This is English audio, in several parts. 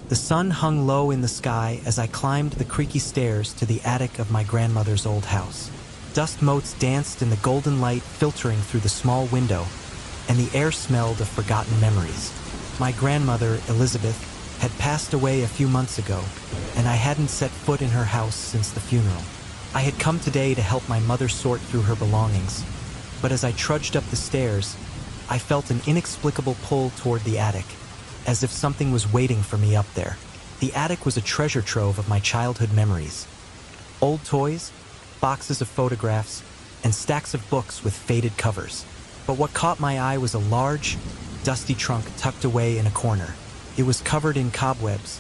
The sun hung low in the sky as I climbed the creaky stairs to the attic of my grandmother's old house. Dust motes danced in the golden light filtering through the small window, and the air smelled of forgotten memories. My grandmother, Elizabeth, had passed away a few months ago, and I hadn't set foot in her house since the funeral. I had come today to help my mother sort through her belongings, but as I trudged up the stairs, I felt an inexplicable pull toward the attic, as if something was waiting for me up there. The attic was a treasure trove of my childhood memories. Old toys, boxes of photographs, and stacks of books with faded covers. But what caught my eye was a large, dusty trunk tucked away in a corner. It was covered in cobwebs,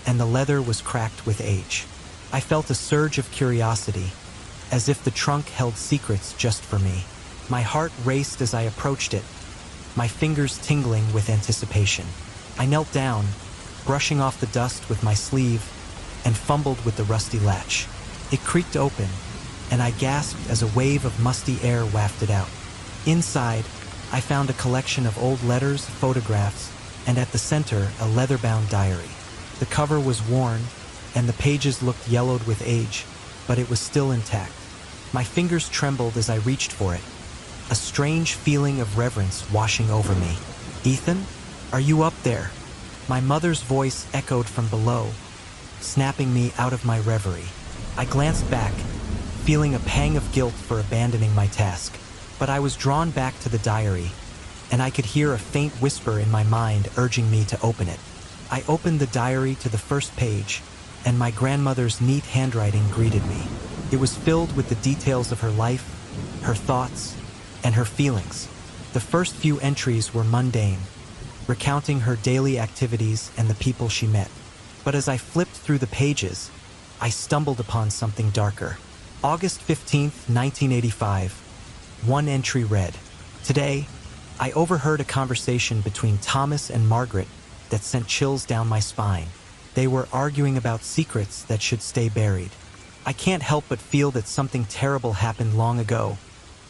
and the leather was cracked with age. I felt a surge of curiosity, as if the trunk held secrets just for me. My heart raced as I approached it, my fingers tingling with anticipation. I knelt down, brushing off the dust with my sleeve, and fumbled with the rusty latch. It creaked open, and I gasped as a wave of musty air wafted out. Inside, I found a collection of old letters, photographs, and at the center, a leather-bound diary. The cover was worn, and the pages looked yellowed with age, but it was still intact. My fingers trembled as I reached for it, a strange feeling of reverence washing over me. "Ethan, are you up there?" My mother's voice echoed from below, snapping me out of my reverie. I glanced back, feeling a pang of guilt for abandoning my task. But I was drawn back to the diary, and I could hear a faint whisper in my mind urging me to open it. I opened the diary to the first page, and my grandmother's neat handwriting greeted me. It was filled with the details of her life, her thoughts, and her feelings. The first few entries were mundane, recounting her daily activities and the people she met. But as I flipped through the pages, I stumbled upon something darker. August 15th, 1985. One entry read, "Today, I overheard a conversation between Thomas and Margaret that sent chills down my spine. They were arguing about secrets that should stay buried. I can't help but feel that something terrible happened long ago,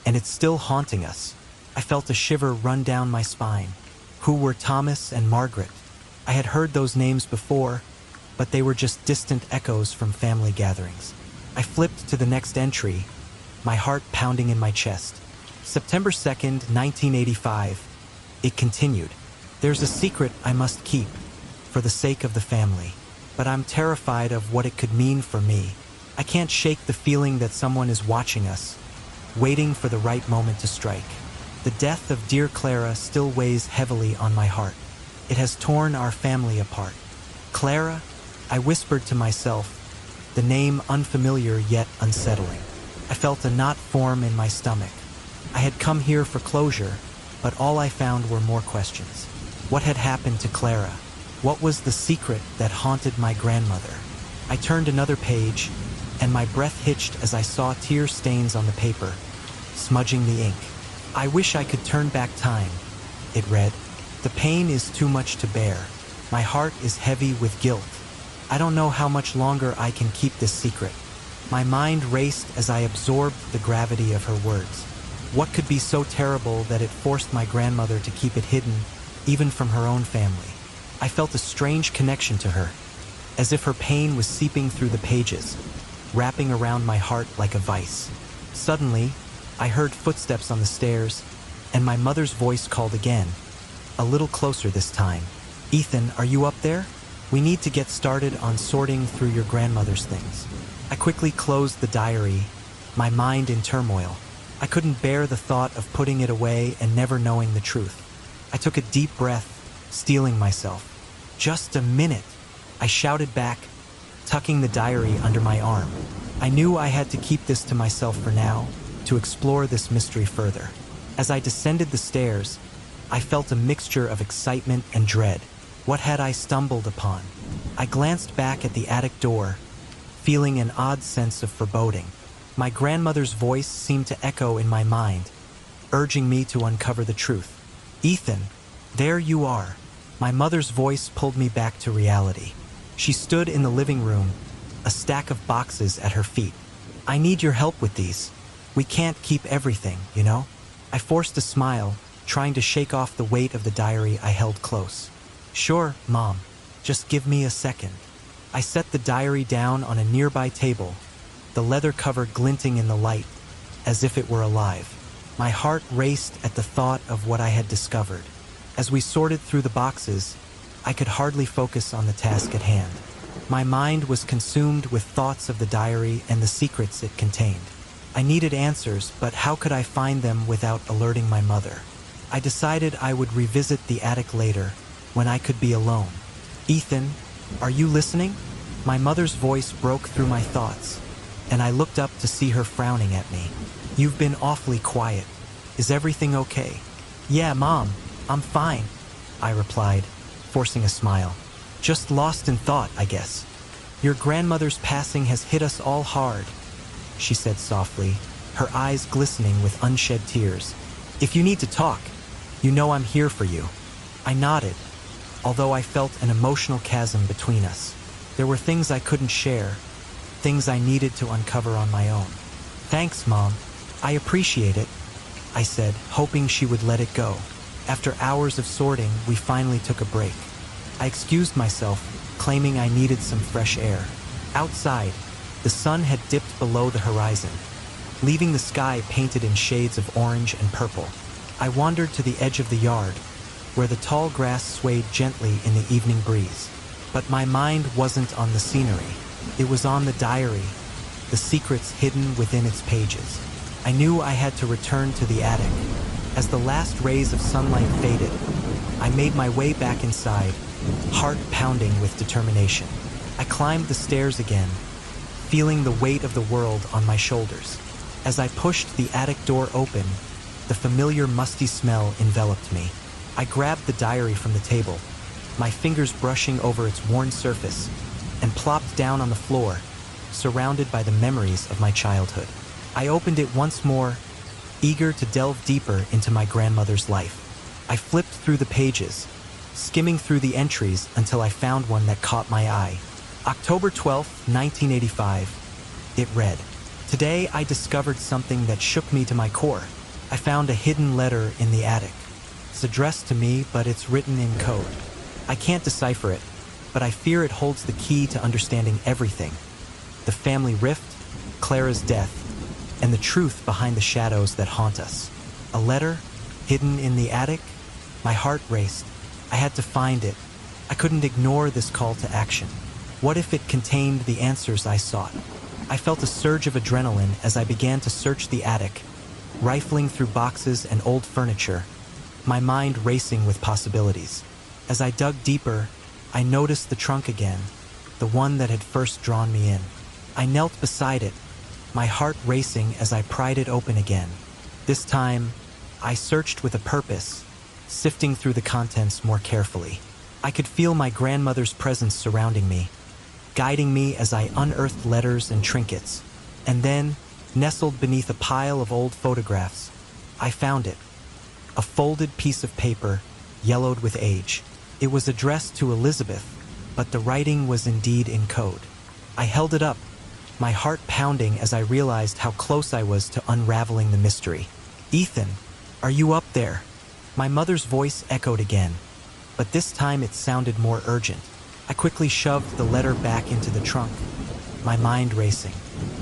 and it's still haunting us." I felt a shiver run down my spine. Who were Thomas and Margaret? I had heard those names before, but they were just distant echoes from family gatherings. I flipped to the next entry, my heart pounding in my chest. September 2nd, 1985. It continued. "There's a secret I must keep, for the sake of the family. But I'm terrified of what it could mean for me. I can't shake the feeling that someone is watching us, waiting for the right moment to strike. The death of dear Clara still weighs heavily on my heart. It has torn our family apart." Clara? I whispered to myself, the name unfamiliar yet unsettling. I felt a knot form in my stomach. I had come here for closure, but all I found were more questions. What had happened to Clara? What was the secret that haunted my grandmother? I turned another page, and my breath hitched as I saw tear stains on the paper, smudging the ink. "I wish I could turn back time," it read. "The pain is too much to bear. My heart is heavy with guilt. I don't know how much longer I can keep this secret." My mind raced as I absorbed the gravity of her words. What could be so terrible that it forced my grandmother to keep it hidden, even from her own family? I felt a strange connection to her, as if her pain was seeping through the pages, wrapping around my heart like a vice. Suddenly, I heard footsteps on the stairs, and my mother's voice called again, a little closer this time. "Ethan, are you up there? We need to get started on sorting through your grandmother's things." I quickly closed the diary, my mind in turmoil. I couldn't bear the thought of putting it away and never knowing the truth. I took a deep breath, steeling myself. "Just a minute," I shouted back, tucking the diary under my arm. I knew I had to keep this to myself for now, to explore this mystery further. As I descended the stairs, I felt a mixture of excitement and dread. What had I stumbled upon? I glanced back at the attic door, feeling an odd sense of foreboding. My grandmother's voice seemed to echo in my mind, urging me to uncover the truth. "Ethan, there you are." My mother's voice pulled me back to reality. She stood in the living room, a stack of boxes at her feet. "I need your help with these. We can't keep everything, you know?" I forced a smile, trying to shake off the weight of the diary I held close. "Sure, Mom. Just give me a second. I set the diary down on a nearby table, the leather cover glinting in the light, as if it were alive. My heart raced at the thought of what I had discovered. As we sorted through the boxes, I could hardly focus on the task at hand. My mind was consumed with thoughts of the diary and the secrets it contained. I needed answers, but how could I find them without alerting my mother? I decided I would revisit the attic later, when I could be alone. Ethan, are you listening? My mother's voice broke through my thoughts, and I looked up to see her frowning at me. You've been awfully quiet. Is everything okay? Yeah, Mom, I'm fine, I replied, forcing a smile. Just lost in thought, I guess. Your grandmother's passing has hit us all hard, she said softly, her eyes glistening with unshed tears. If you need to talk, you know I'm here for you. I nodded, although I felt an emotional chasm between us. There were things I couldn't share, things I needed to uncover on my own. Thanks, Mom. I appreciate it, I said, hoping she would let it go. After hours of sorting, we finally took a break. I excused myself, claiming I needed some fresh air. Outside, the sun had dipped below the horizon, leaving the sky painted in shades of orange and purple. I wandered to the edge of the yard, where the tall grass swayed gently in the evening breeze. But my mind wasn't on the scenery. It was on the diary, the secrets hidden within its pages. I knew I had to return to the attic. As the last rays of sunlight faded, I made my way back inside, heart pounding with determination. I climbed the stairs again, feeling the weight of the world on my shoulders. As I pushed the attic door open, the familiar musty smell enveloped me. I grabbed the diary from the table, my fingers brushing over its worn surface, and plopped down on the floor, surrounded by the memories of my childhood. I opened it once more, eager to delve deeper into my grandmother's life. I flipped through the pages, skimming through the entries until I found one that caught my eye. October 12, 1985. It read, "Today I discovered something that shook me to my core. I found a hidden letter in the attic. It's addressed to me, but it's written in code. I can't decipher it, but I fear it holds the key to understanding everything. The family rift, Clara's death, and the truth behind the shadows that haunt us. A letter, hidden in the attic?" My heart raced. I had to find it. I couldn't ignore this call to action. What if it contained the answers I sought? I felt a surge of adrenaline as I began to search the attic, rifling through boxes and old furniture, my mind racing with possibilities. As I dug deeper, I noticed the trunk again, the one that had first drawn me in. I knelt beside it, my heart racing as I pried it open again. This time, I searched with a purpose, sifting through the contents more carefully. I could feel my grandmother's presence surrounding me, guiding me as I unearthed letters and trinkets. And then, nestled beneath a pile of old photographs, I found it. A folded piece of paper, yellowed with age. It was addressed to Elizabeth, but the writing was indeed in code. I held it up, my heart pounding as I realized how close I was to unraveling the mystery. "Ethan, are you up there?" My mother's voice echoed again, but this time it sounded more urgent. I quickly shoved the letter back into the trunk, my mind racing.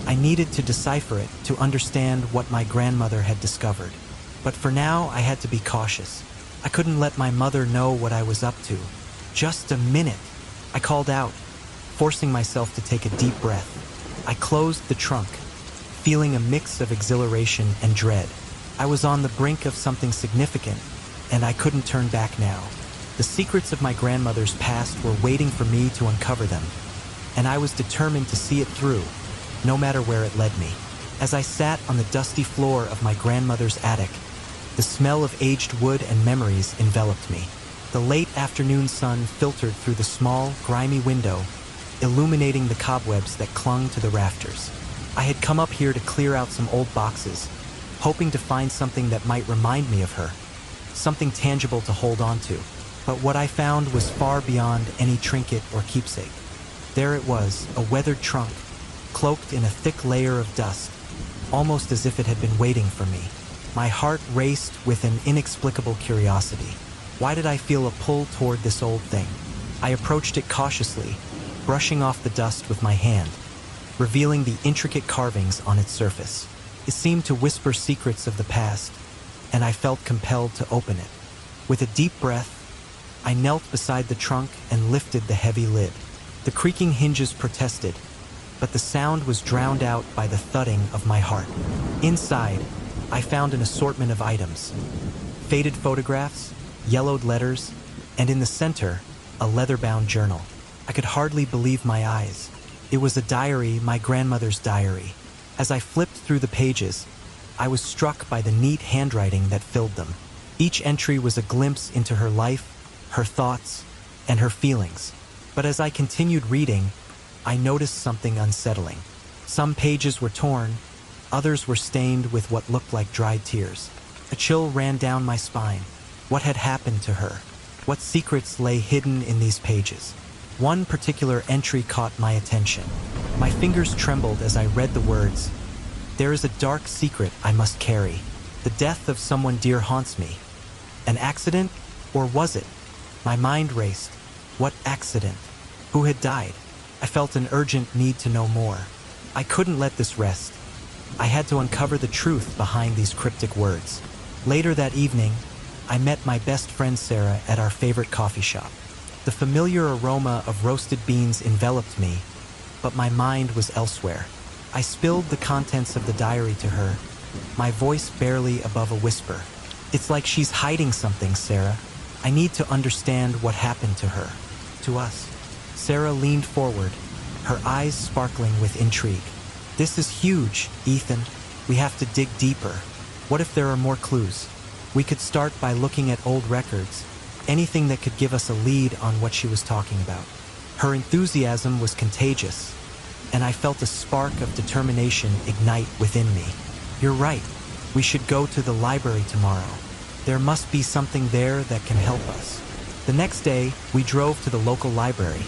I needed to decipher it to understand what my grandmother had discovered. But for now, I had to be cautious. I couldn't let my mother know what I was up to. "Just a minute," I called out, forcing myself to take a deep breath. I closed the trunk, feeling a mix of exhilaration and dread. I was on the brink of something significant, and I couldn't turn back now. The secrets of my grandmother's past were waiting for me to uncover them, and I was determined to see it through, no matter where it led me. As I sat on the dusty floor of my grandmother's attic, the smell of aged wood and memories enveloped me. The late afternoon sun filtered through the small, grimy window, illuminating the cobwebs that clung to the rafters. I had come up here to clear out some old boxes, hoping to find something that might remind me of her, something tangible to hold on to. But what I found was far beyond any trinket or keepsake. There it was, a weathered trunk, cloaked in a thick layer of dust, almost as if it had been waiting for me. My heart raced with an inexplicable curiosity. Why did I feel a pull toward this old thing? I approached it cautiously, brushing off the dust with my hand, revealing the intricate carvings on its surface. It seemed to whisper secrets of the past, and I felt compelled to open it. With a deep breath, I knelt beside the trunk and lifted the heavy lid. The creaking hinges protested, but the sound was drowned out by the thudding of my heart. Inside, I found an assortment of items: faded photographs, yellowed letters, and in the center, a leather-bound journal. I could hardly believe my eyes. It was a diary, my grandmother's diary. As I flipped through the pages, I was struck by the neat handwriting that filled them. Each entry was a glimpse into her life, her thoughts, and her feelings. But as I continued reading, I noticed something unsettling. Some pages were torn, others were stained with what looked like dried tears. A chill ran down my spine. What had happened to her? What secrets lay hidden in these pages? One particular entry caught my attention. My fingers trembled as I read the words, "There is a dark secret I must carry. The death of someone dear haunts me. An accident? Or was it?" My mind raced. What accident? Who had died? I felt an urgent need to know more. I couldn't let this rest. I had to uncover the truth behind these cryptic words. Later that evening, I met my best friend Sarah at our favorite coffee shop. The familiar aroma of roasted beans enveloped me, but my mind was elsewhere. I spilled the contents of the diary to her, my voice barely above a whisper. "It's like she's hiding something, Sarah. I need to understand what happened to her, to us." Sarah leaned forward, her eyes sparkling with intrigue. "This is huge, Ethan. We have to dig deeper. What if there are more clues? We could start by looking at old records, anything that could give us a lead on what she was talking about." Her enthusiasm was contagious, and I felt a spark of determination ignite within me. "You're right. We should go to the library tomorrow. There must be something there that can help us." The next day, we drove to the local library,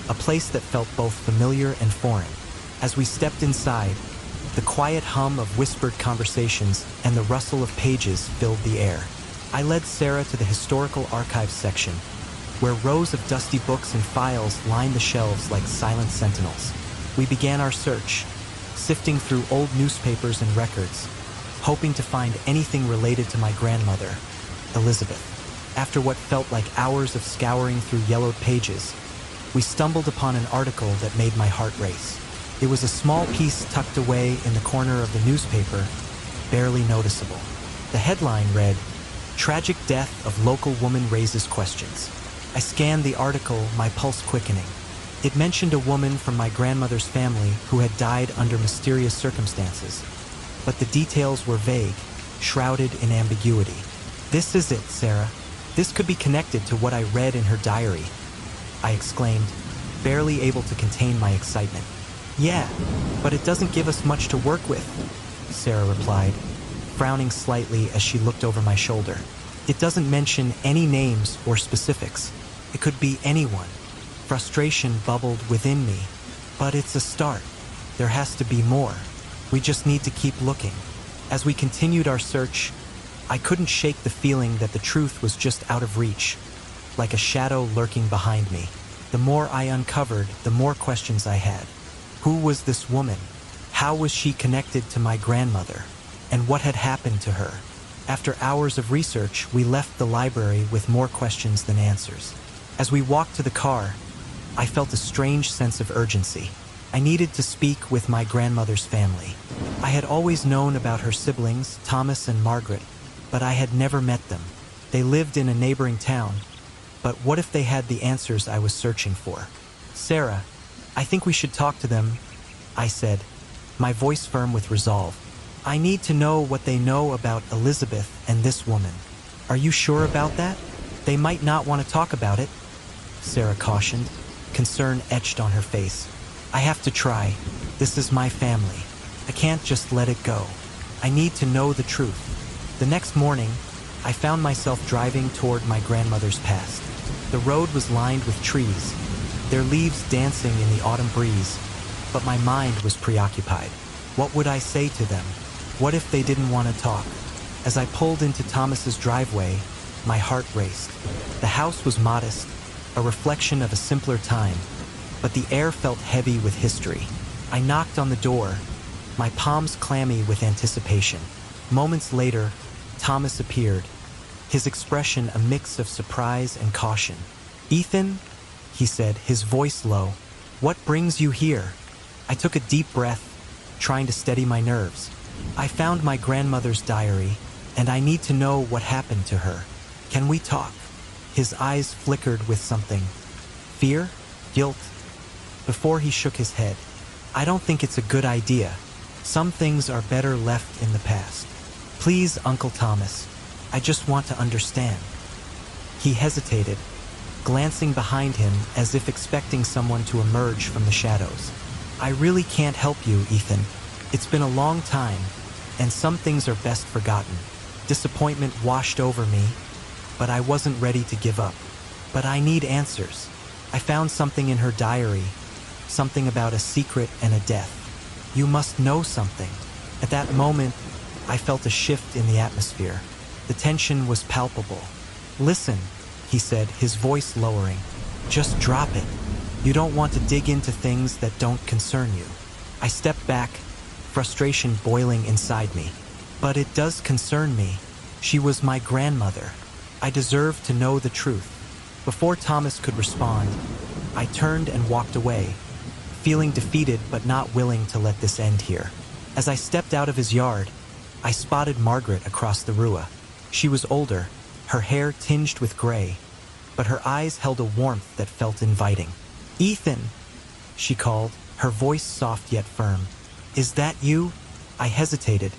a place that felt both familiar and foreign. As we stepped inside, the quiet hum of whispered conversations and the rustle of pages filled the air. I led Sarah to the historical archives section, where rows of dusty books and files lined the shelves like silent sentinels. We began our search, sifting through old newspapers and records, hoping to find anything related to my grandmother, Elizabeth. After what felt like hours of scouring through yellowed pages, we stumbled upon an article that made my heart race. It was a small piece tucked away in the corner of the newspaper, barely noticeable. The headline read, "Tragic Death of Local Woman Raises Questions." I scanned the article, my pulse quickening. It mentioned a woman from my grandmother's family who had died under mysterious circumstances, but the details were vague, shrouded in ambiguity. "This is it, Sarah. This could be connected to what I read in her diary," I exclaimed, barely able to contain my excitement. "Yeah, but it doesn't give us much to work with," Sarah replied, frowning slightly as she looked over my shoulder. "It doesn't mention any names or specifics. It could be anyone." Frustration bubbled within me. "But it's a start. There has to be more. We just need to keep looking." As we continued our search, I couldn't shake the feeling that the truth was just out of reach, like a shadow lurking behind me. The more I uncovered, the more questions I had. Who was this woman? How was she connected to my grandmother? And what had happened to her? After hours of research, we left the library with more questions than answers. As we walked to the car, I felt a strange sense of urgency. I needed to speak with my grandmother's family. I had always known about her siblings, Thomas and Margaret, but I had never met them. They lived in a neighboring town, but what if they had the answers I was searching for? "Sarah, I think we should talk to them," I said, my voice firm with resolve. "I need to know what they know about Elizabeth and this woman." "Are you sure about that? They might not want to talk about it," Sarah cautioned, concern etched on her face. "I have to try. This is my family. I can't just let it go. I need to know the truth." The next morning, I found myself driving toward my grandmother's past. The road was lined with trees, their leaves dancing in the autumn breeze, but my mind was preoccupied. What would I say to them? What if they didn't want to talk? As I pulled into Thomas's driveway, my heart raced. The house was modest, a reflection of a simpler time, but the air felt heavy with history. I knocked on the door, my palms clammy with anticipation. Moments later, Thomas appeared, his expression a mix of surprise and caution. "Ethan," he said, his voice low, "what brings you here?" I took a deep breath, trying to steady my nerves. "I found my grandmother's diary, and I need to know what happened to her. Can we talk?" His eyes flickered with something. Fear? Guilt? Before he shook his head. "I don't think it's a good idea. Some things are better left in the past. Please, Uncle Thomas, I just want to understand." He hesitated, glancing behind him as if expecting someone to emerge from the shadows. "I really can't help you, Ethan. It's been a long time, and some things are best forgotten." Disappointment washed over me, but I wasn't ready to give up. "But I need answers. I found something in her diary, something about a secret and a death. You must know something." At that moment, I felt a shift in the atmosphere. The tension was palpable. "Listen," he said, his voice lowering. "Just drop it. You don't want to dig into things that don't concern you." I stepped back, frustration boiling inside me. "But it does concern me. She was my grandmother. I deserve to know the truth." Before Thomas could respond, I turned and walked away, feeling defeated but not willing to let this end here. As I stepped out of his yard, I spotted Margaret across the Rua. She was older, her hair tinged with gray, but her eyes held a warmth that felt inviting. "Ethan," she called, her voice soft yet firm. "Is that you?" I hesitated,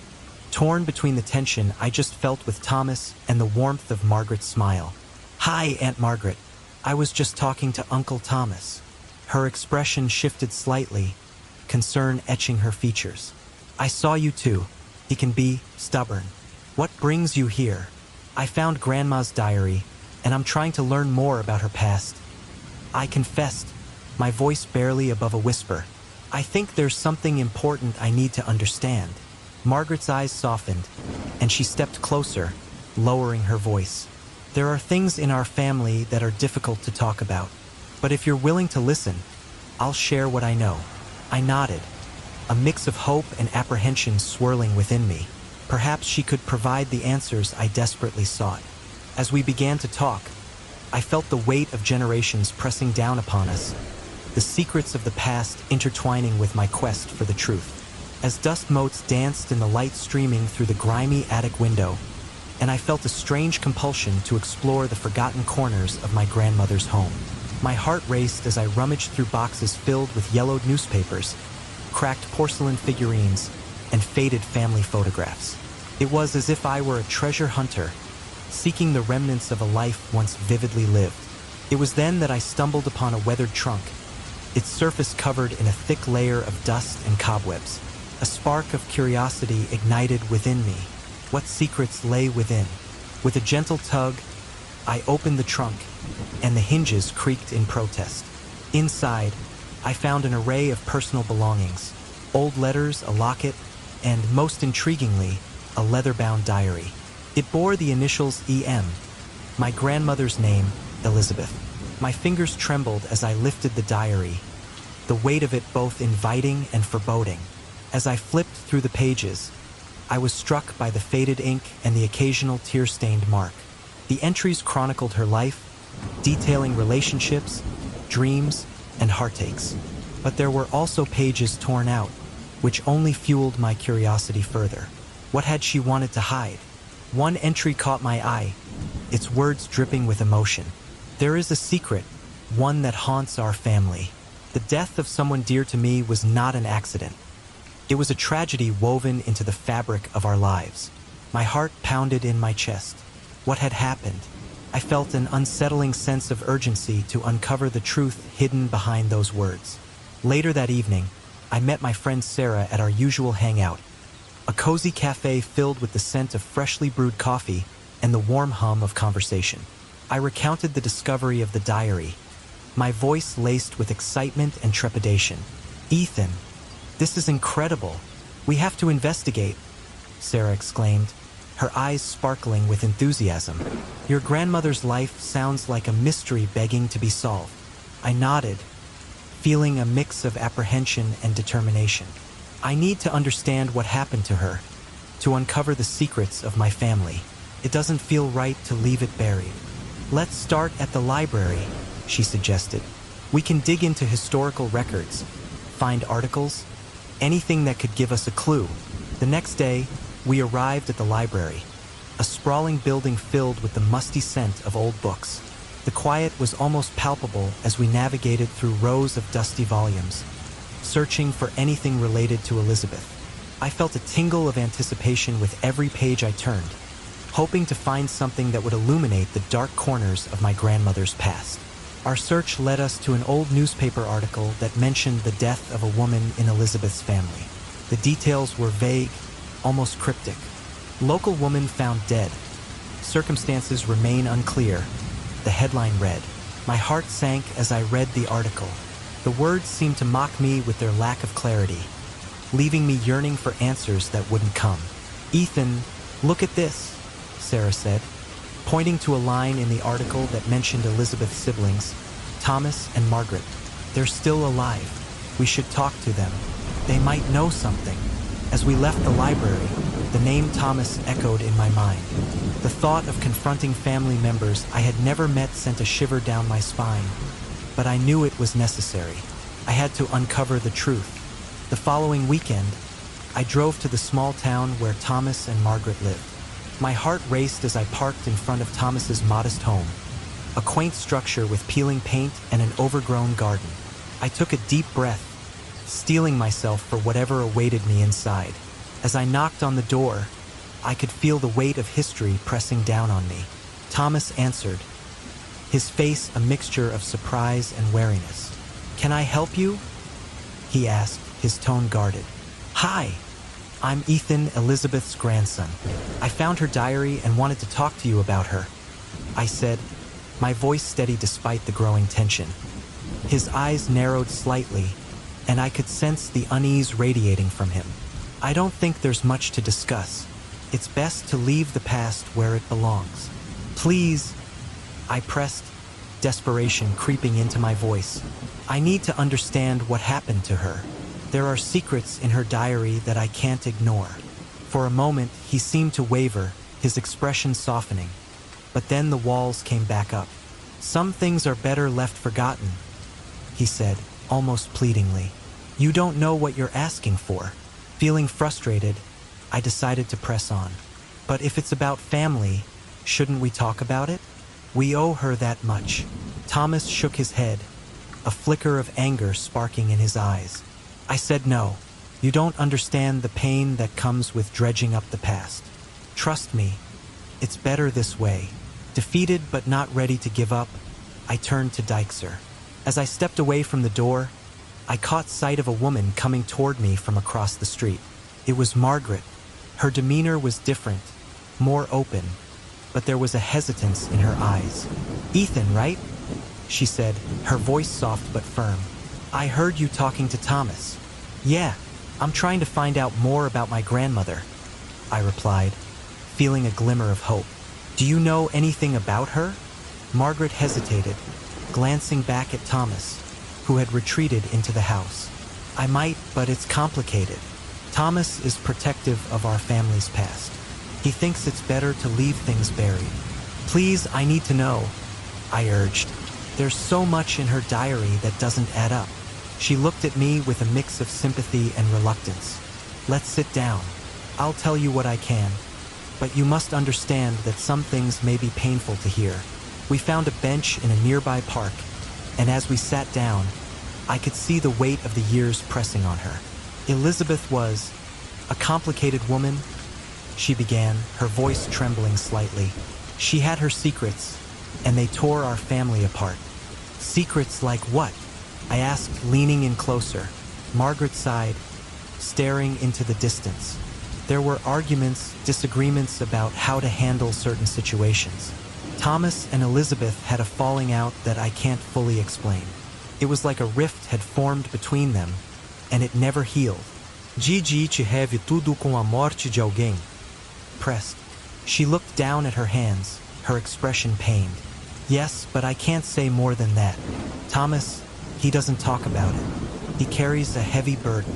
torn between the tension I just felt with Thomas and the warmth of Margaret's smile. "Hi, Aunt Margaret. I was just talking to Uncle Thomas." Her expression shifted slightly, concern etching her features. "I saw you too. He can be stubborn. What brings you here?" "I found Grandma's diary, and I'm trying to learn more about her past." I confessed, my voice barely above a whisper. "I think there's something important I need to understand." Margaret's eyes softened, and she stepped closer, lowering her voice. "There are things in our family that are difficult to talk about, but if you're willing to listen, I'll share what I know." I nodded, a mix of hope and apprehension swirling within me. Perhaps she could provide the answers I desperately sought. As we began to talk, I felt the weight of generations pressing down upon us, the secrets of the past intertwining with my quest for the truth. As dust motes danced in the light streaming through the grimy attic window, and I felt a strange compulsion to explore the forgotten corners of my grandmother's home. My heart raced as I rummaged through boxes filled with yellowed newspapers, cracked porcelain figurines, and faded family photographs. It was as if I were a treasure hunter, seeking the remnants of a life once vividly lived. It was then that I stumbled upon a weathered trunk, its surface covered in a thick layer of dust and cobwebs. A spark of curiosity ignited within me. What secrets lay within? With a gentle tug, I opened the trunk, and the hinges creaked in protest. Inside, I found an array of personal belongings, old letters, a locket, and, most intriguingly, a leather-bound diary. It bore the initials E.M., my grandmother's name, Elizabeth. My fingers trembled as I lifted the diary, the weight of it both inviting and foreboding. As I flipped through the pages, I was struck by the faded ink and the occasional tear-stained mark. The entries chronicled her life, detailing relationships, dreams, and heartaches. But there were also pages torn out, which only fueled my curiosity further. What had she wanted to hide? One entry caught my eye, its words dripping with emotion. "There is a secret, one that haunts our family. The death of someone dear to me was not an accident. It was a tragedy woven into the fabric of our lives." My heart pounded in my chest. What had happened? I felt an unsettling sense of urgency to uncover the truth hidden behind those words. Later that evening, I met my friend Sarah at our usual hangout, a cozy cafe filled with the scent of freshly brewed coffee and the warm hum of conversation. I recounted the discovery of the diary, my voice laced with excitement and trepidation. "Ethan, this is incredible. We have to investigate," Sarah exclaimed, her eyes sparkling with enthusiasm. Your grandmother's life sounds like a mystery begging to be solved. I nodded, feeling a mix of apprehension and determination. I need to understand what happened to her, to uncover the secrets of my family. It doesn't feel right to leave it buried. Let's start at the library, she suggested. We can dig into historical records, find articles, anything that could give us a clue. The next day, we arrived at the library, a sprawling building filled with the musty scent of old books. The quiet was almost palpable as we navigated through rows of dusty volumes, searching for anything related to Elizabeth. I felt a tingle of anticipation with every page I turned, hoping to find something that would illuminate the dark corners of my grandmother's past. Our search led us to an old newspaper article that mentioned the death of a woman in Elizabeth's family. The details were vague, almost cryptic. Local woman found dead. Circumstances remain unclear. The headline read. My heart sank as I read the article. The words seemed to mock me with their lack of clarity, leaving me yearning for answers that wouldn't come. Ethan, look at this, Sarah said, pointing to a line in the article that mentioned Elizabeth's siblings, Thomas and Margaret. They're still alive. We should talk to them. They might know something. As we left the library, the name Thomas echoed in my mind. The thought of confronting family members I had never met sent a shiver down my spine. But I knew it was necessary. I had to uncover the truth. The following weekend, I drove to the small town where Thomas and Margaret lived. My heart raced as I parked in front of Thomas's modest home, a quaint structure with peeling paint and an overgrown garden. I took a deep breath, steeling myself for whatever awaited me inside. As I knocked on the door, I could feel the weight of history pressing down on me. Thomas answered, his face a mixture of surprise and wariness. Can I help you? He asked, his tone guarded. Hi, I'm Ethan, Elizabeth's grandson. I found her diary and wanted to talk to you about her, I said, my voice steady despite the growing tension. His eyes narrowed slightly, and I could sense the unease radiating from him. I don't think there's much to discuss. It's best to leave the past where it belongs. Please, I pressed, desperation creeping into my voice. I need to understand what happened to her. There are secrets in her diary that I can't ignore. For a moment, he seemed to waver, his expression softening. But then the walls came back up. Some things are better left forgotten, he said, almost pleadingly. You don't know what you're asking for. Feeling frustrated, I decided to press on. But if it's about family, shouldn't we talk about it? We owe her that much. Thomas shook his head, a flicker of anger sparking in his eyes. I said no. You don't understand the pain that comes with dredging up the past. Trust me, it's better this way. Defeated but not ready to give up, I turned to Dykser. As I stepped away from the door, I caught sight of a woman coming toward me from across the street. It was Margaret. Her demeanor was different, more open, but there was a hesitance in her eyes. Ethan, right? She said, her voice soft but firm. I heard you talking to Thomas. Yeah, I'm trying to find out more about my grandmother, I replied, feeling a glimmer of hope. Do you know anything about her? Margaret hesitated, glancing back at Thomas, who had retreated into the house. I might, but it's complicated. Thomas is protective of our family's past. He thinks it's better to leave things buried. Please, I need to know, I urged. There's so much in her diary that doesn't add up. She looked at me with a mix of sympathy and reluctance. Let's sit down. I'll tell you what I can. But you must understand that some things may be painful to hear. We found a bench in a nearby park, and as we sat down, I could see the weight of the years pressing on her. Elizabeth was a complicated woman, she began, her voice trembling slightly. She had her secrets, and they tore our family apart. Secrets like what? I asked, leaning in closer. Margaret sighed, staring into the distance. There were arguments, disagreements about how to handle certain situations. Thomas and Elizabeth had a falling out that I can't fully explain. It was like a rift had formed between them, and it never healed. Gigi te teve tudo com a morte de alguém. Pressed. She looked down at her hands, her expression pained. Yes, but I can't say more than that. Thomas, he doesn't talk about it. He carries a heavy burden.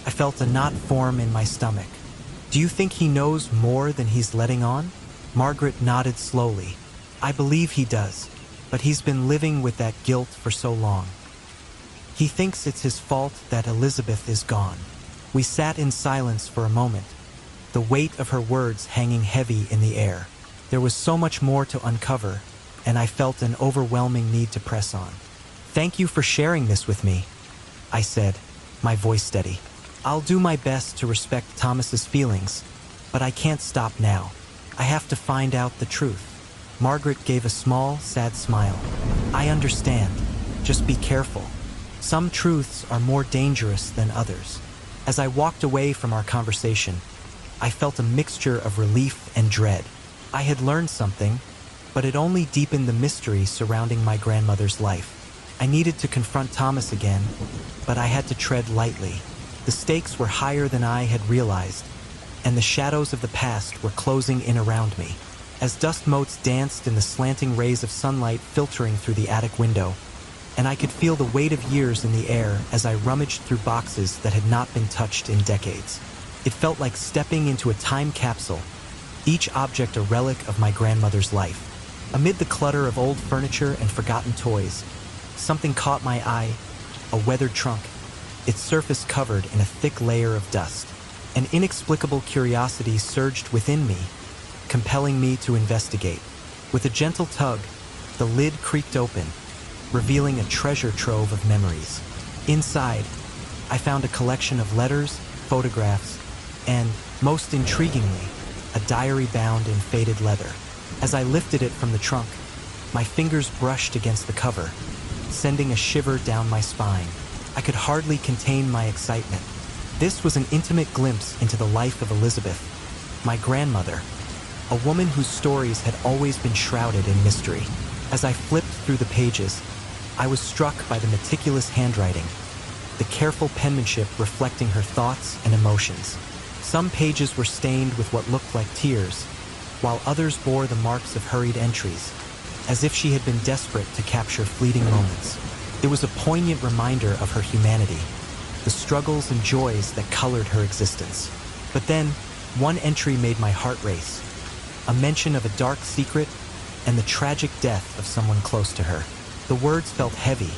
I felt a knot form in my stomach. Do you think he knows more than he's letting on? Margaret nodded slowly. I believe he does, but he's been living with that guilt for so long. He thinks it's his fault that Elizabeth is gone. We sat in silence for a moment, the weight of her words hanging heavy in the air. There was so much more to uncover, and I felt an overwhelming need to press on. Thank you for sharing this with me, I said, my voice steady. I'll do my best to respect Thomas's feelings, but I can't stop now. I have to find out the truth. Margaret gave a small, sad smile. I understand. Just be careful. Some truths are more dangerous than others. As I walked away from our conversation, I felt a mixture of relief and dread. I had learned something, but it only deepened the mystery surrounding my grandmother's life. I needed to confront Thomas again, but I had to tread lightly. The stakes were higher than I had realized, and the shadows of the past were closing in around me. As dust motes danced in the slanting rays of sunlight filtering through the attic window, and I could feel the weight of years in the air as I rummaged through boxes that had not been touched in decades. It felt like stepping into a time capsule, each object a relic of my grandmother's life. Amid the clutter of old furniture and forgotten toys, something caught my eye, a weathered trunk, its surface covered in a thick layer of dust. An inexplicable curiosity surged within me, compelling me to investigate. With a gentle tug, the lid creaked open, revealing a treasure trove of memories. Inside, I found a collection of letters, photographs, and, most intriguingly, a diary bound in faded leather. As I lifted it from the trunk, my fingers brushed against the cover, sending a shiver down my spine. I could hardly contain my excitement. This was an intimate glimpse into the life of Elizabeth, my grandmother, a woman whose stories had always been shrouded in mystery. As I flipped through the pages, I was struck by the meticulous handwriting, the careful penmanship reflecting her thoughts and emotions. Some pages were stained with what looked like tears, while others bore the marks of hurried entries, as if she had been desperate to capture fleeting moments. It was a poignant reminder of her humanity, the struggles and joys that colored her existence. But then, one entry made my heart race, a mention of a dark secret and the tragic death of someone close to her. The words felt heavy,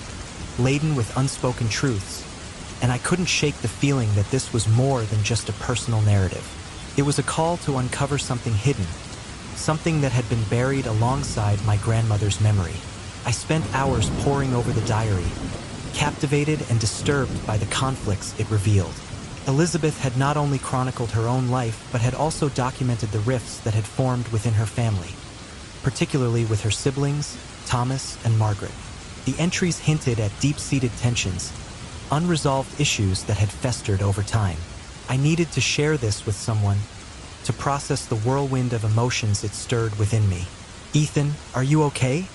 laden with unspoken truths, and I couldn't shake the feeling that this was more than just a personal narrative. It was a call to uncover something hidden, something that had been buried alongside my grandmother's memory. I spent hours poring over the diary, captivated and disturbed by the conflicts it revealed. Elizabeth had not only chronicled her own life, but had also documented the rifts that had formed within her family, particularly with her siblings, Thomas and Margaret. The entries hinted at deep-seated tensions, unresolved issues that had festered over time. I needed to share this with someone, to process the whirlwind of emotions it stirred within me. Ethan, are you okay?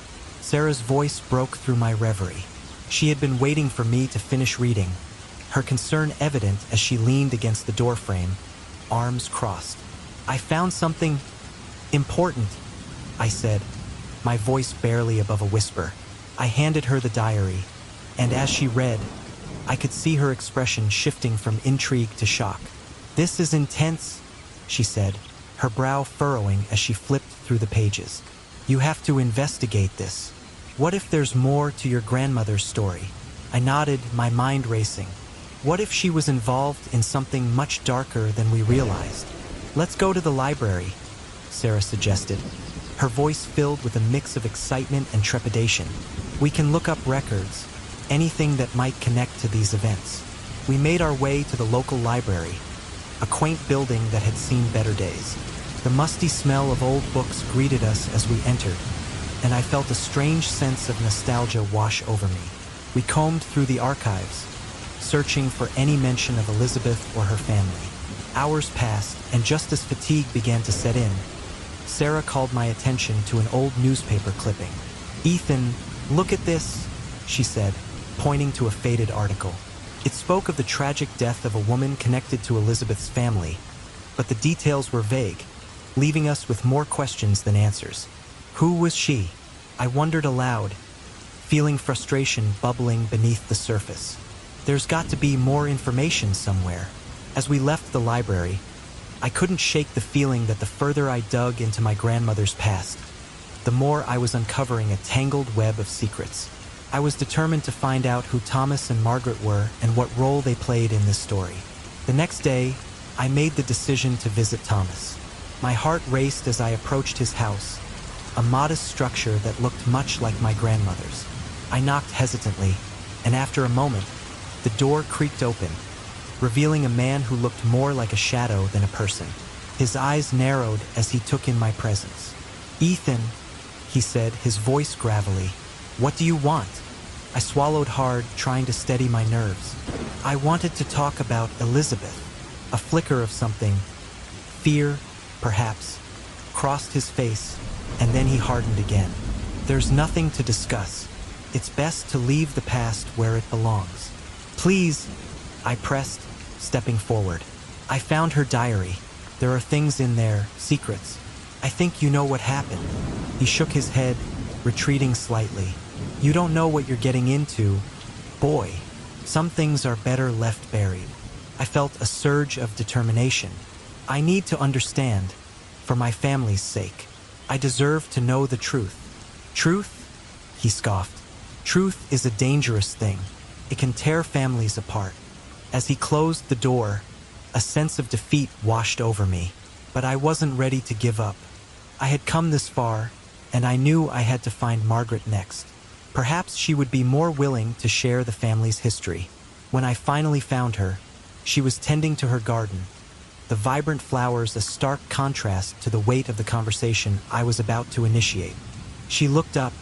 Sarah's voice broke through my reverie. She had been waiting for me to finish reading, her concern evident as she leaned against the doorframe, arms crossed. I found something important, I said, my voice barely above a whisper. I handed her the diary, and as she read, I could see her expression shifting from intrigue to shock. This is intense, she said, her brow furrowing as she flipped through the pages. You have to investigate this. What if there's more to your grandmother's story? I nodded, my mind racing. What if she was involved in something much darker than we realized? Let's go to the library, Sarah suggested, her voice filled with a mix of excitement and trepidation. We can look up records, anything that might connect to these events. We made our way to the local library, a quaint building that had seen better days. The musty smell of old books greeted us as we entered, and I felt a strange sense of nostalgia wash over me. We combed through the archives, searching for any mention of Elizabeth or her family. Hours passed, and just as fatigue began to set in, Sarah called my attention to an old newspaper clipping. Ethan, look at this, she said, pointing to a faded article. It spoke of the tragic death of a woman connected to Elizabeth's family, but the details were vague. leaving us with more questions than answers. Who was she? I wondered aloud, feeling frustration bubbling beneath the surface. There's got to be more information somewhere. As we left the library, I couldn't shake the feeling that the further I dug into my grandmother's past, the more I was uncovering a tangled web of secrets. I was determined to find out who Thomas and Margaret were and what role they played in this story. The next day, I made the decision to visit Thomas. My heart raced as I approached his house, a modest structure that looked much like my grandmother's. I knocked hesitantly, and after a moment, the door creaked open, revealing a man who looked more like a shadow than a person. His eyes narrowed as he took in my presence. "Ethan," he said, his voice gravelly, "what do you want?" I swallowed hard, trying to steady my nerves. "I wanted to talk about Elizabeth." A flicker of something, fear, perhaps, crossed his face, and then he hardened again. "There's nothing to discuss. It's best to leave the past where it belongs." "Please," I pressed, stepping forward. "I found her diary. There are things in there, secrets. I think you know what happened." He shook his head, retreating slightly. "You don't know what you're getting into, boy. Some things are better left buried." I felt a surge of determination. "I need to understand, for my family's sake. I deserve to know the truth." "Truth?" he scoffed. "Truth is a dangerous thing. It can tear families apart." As he closed the door, a sense of defeat washed over me, but I wasn't ready to give up. I had come this far, and I knew I had to find Margaret next. Perhaps she would be more willing to share the family's history. When I finally found her, she was tending to her garden, the vibrant flowers a stark contrast to the weight of the conversation I was about to initiate. She looked up,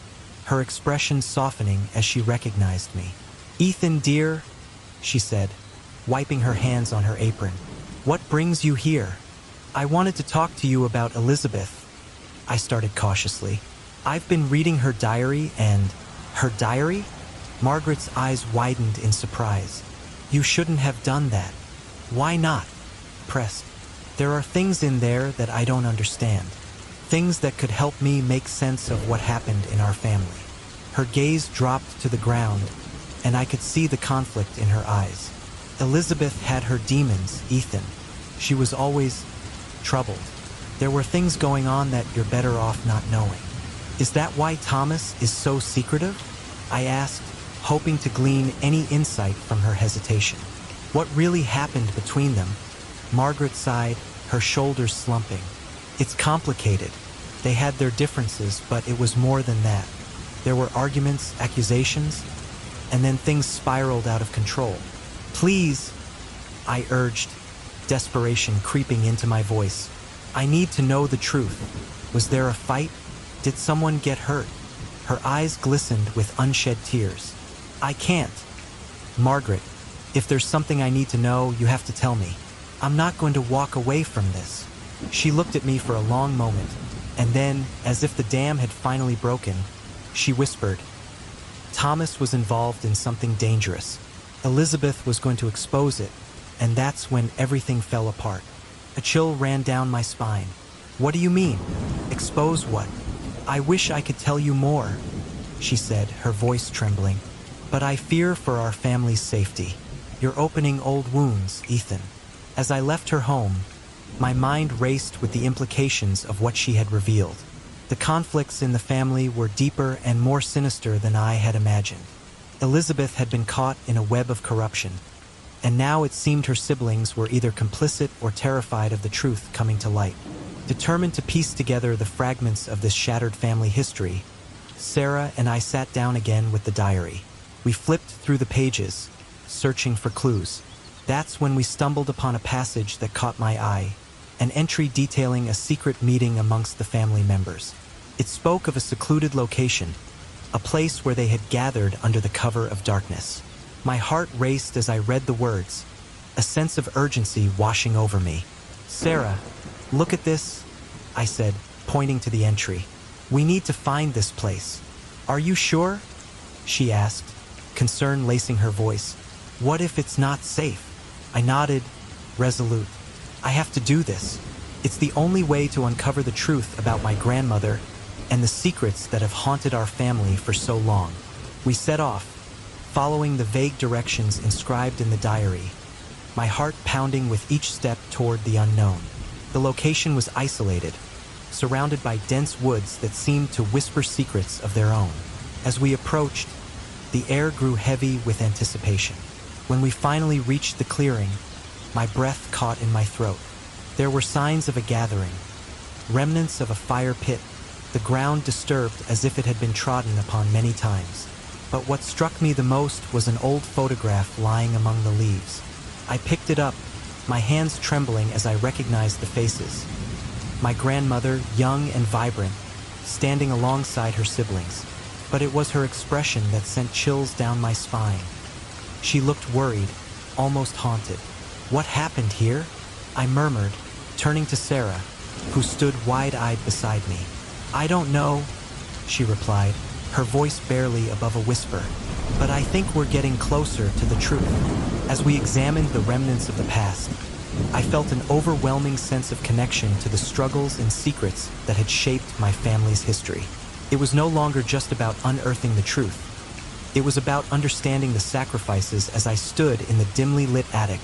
her expression softening as she recognized me. "Ethan, dear," she said, wiping her hands on her apron. "What brings you here?" "I wanted to talk to you about Elizabeth," I started cautiously. "I've been reading her diary and—" "Her diary?" Margaret's eyes widened in surprise. "You shouldn't have done that." "Why not?" Pressed. "There are things in there that I don't understand. Things that could help me make sense of what happened in our family." Her gaze dropped to the ground, and I could see the conflict in her eyes. "Elizabeth had her demons, Ethan. She was always troubled. There were things going on that you're better off not knowing." "Is that why Thomas is so secretive?" I asked, hoping to glean any insight from her hesitation. "What really happened between them?" Margaret sighed, her shoulders slumping. "It's complicated. They had their differences, but it was more than that. There were arguments, accusations, and then things spiraled out of control." "Please," I urged, desperation creeping into my voice. "I need to know the truth. Was there a fight? Did someone get hurt?" Her eyes glistened with unshed tears. "I can't. Margaret, if there's something I need to know, you have to tell me. I'm not going to walk away from this." She looked at me for a long moment, and then, as if the dam had finally broken, she whispered, "Thomas was involved in something dangerous. Elizabeth was going to expose it, and that's when everything fell apart." A chill ran down my spine. "What do you mean? Expose what?" "I wish I could tell you more," she said, her voice trembling. "But I fear for our family's safety. You're opening old wounds, Ethan." As I left her home, my mind raced with the implications of what she had revealed. The conflicts in the family were deeper and more sinister than I had imagined. Elizabeth had been caught in a web of corruption, and now it seemed her siblings were either complicit or terrified of the truth coming to light. Determined to piece together the fragments of this shattered family history, Sarah and I sat down again with the diary. We flipped through the pages, searching for clues. That's when we stumbled upon a passage that caught my eye, an entry detailing a secret meeting amongst the family members. It spoke of a secluded location, a place where they had gathered under the cover of darkness. My heart raced as I read the words, a sense of urgency washing over me. "Sarah, look at this," I said, pointing to the entry. "We need to find this place." "Are you sure?" she asked, concern lacing her voice. "What if it's not safe?" I nodded, resolute. "I have to do this. It's the only way to uncover the truth about my grandmother and the secrets that have haunted our family for so long. We set off, following the vague directions inscribed in the diary, my heart pounding with each step toward the unknown. The location was isolated, surrounded by dense woods that seemed to whisper secrets of their own. As we approached, the air grew heavy with anticipation. When we finally reached the clearing, my breath caught in my throat. There were signs of a gathering, remnants of a fire pit, the ground disturbed as if it had been trodden upon many times. But what struck me the most was an old photograph lying among the leaves. I picked it up, my hands trembling as I recognized the faces. My grandmother, young and vibrant, standing alongside her siblings. But it was her expression that sent chills down my spine. She looked worried, almost haunted. "What happened here?" I murmured, turning to Sarah, who stood wide-eyed beside me. "I don't know," she replied, her voice barely above a whisper. "But I think we're getting closer to the truth." As we examined the remnants of the past, I felt an overwhelming sense of connection to the struggles and secrets that had shaped my family's history. It was no longer just about unearthing the truth. It was about understanding the sacrifices as I stood in the dimly lit attic.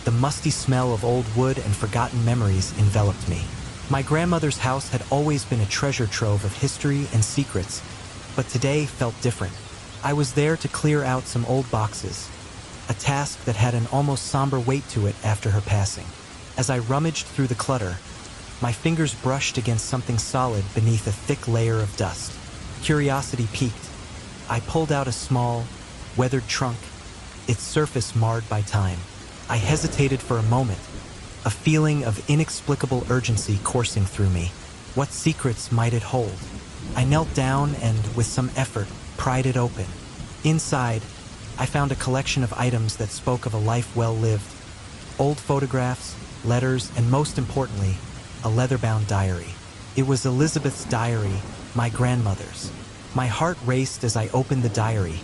The musty smell of old wood and forgotten memories enveloped me. My grandmother's house had always been a treasure trove of history and secrets, but today felt different. I was there to clear out some old boxes, a task that had an almost somber weight to it after her passing. As I rummaged through the clutter, my fingers brushed against something solid beneath a thick layer of dust. Curiosity piqued. I pulled out a small, weathered trunk, its surface marred by time. I hesitated for a moment, a feeling of inexplicable urgency coursing through me. What secrets might it hold? I knelt down and, with some effort, pried it open. Inside, I found a collection of items that spoke of a life well lived. Old photographs, letters, and most importantly, a leather-bound diary. It was Elizabeth's diary, my grandmother's. My heart raced as I opened the diary,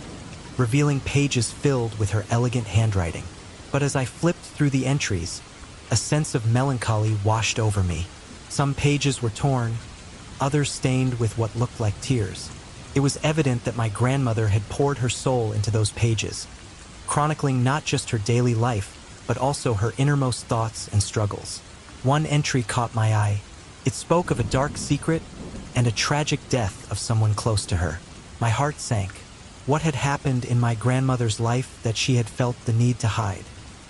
revealing pages filled with her elegant handwriting. But as I flipped through the entries, a sense of melancholy washed over me. Some pages were torn, others stained with what looked like tears. It was evident that my grandmother had poured her soul into those pages, chronicling not just her daily life, but also her innermost thoughts and struggles. One entry caught my eye. It spoke of a dark secret and a tragic death of someone close to her. My heart sank. What had happened in my grandmother's life that she had felt the need to hide?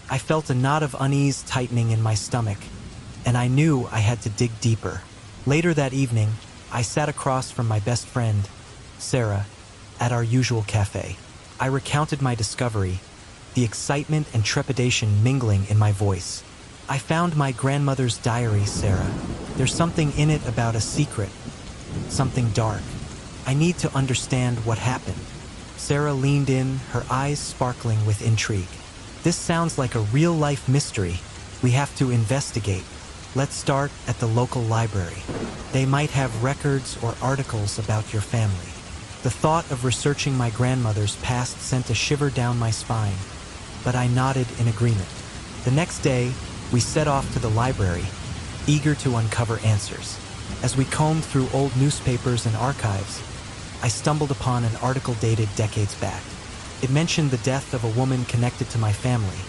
I felt a knot of unease tightening in my stomach, and I knew I had to dig deeper. Later that evening, I sat across from my best friend, Sarah, at our usual cafe. I recounted my discovery, the excitement and trepidation mingling in my voice. "I found my grandmother's diary, Sarah. There's something in it about a secret, something dark. I need to understand what happened." Sarah leaned in, her eyes sparkling with intrigue. "This sounds like a real-life mystery. We have to investigate. Let's start at the local library. They might have records or articles about your family." The thought of researching my grandmother's past sent a shiver down my spine, but I nodded in agreement. The next day, we set off to the library, eager to uncover answers. As we combed through old newspapers and archives, I stumbled upon an article dated decades back. It mentioned the death of a woman connected to my family,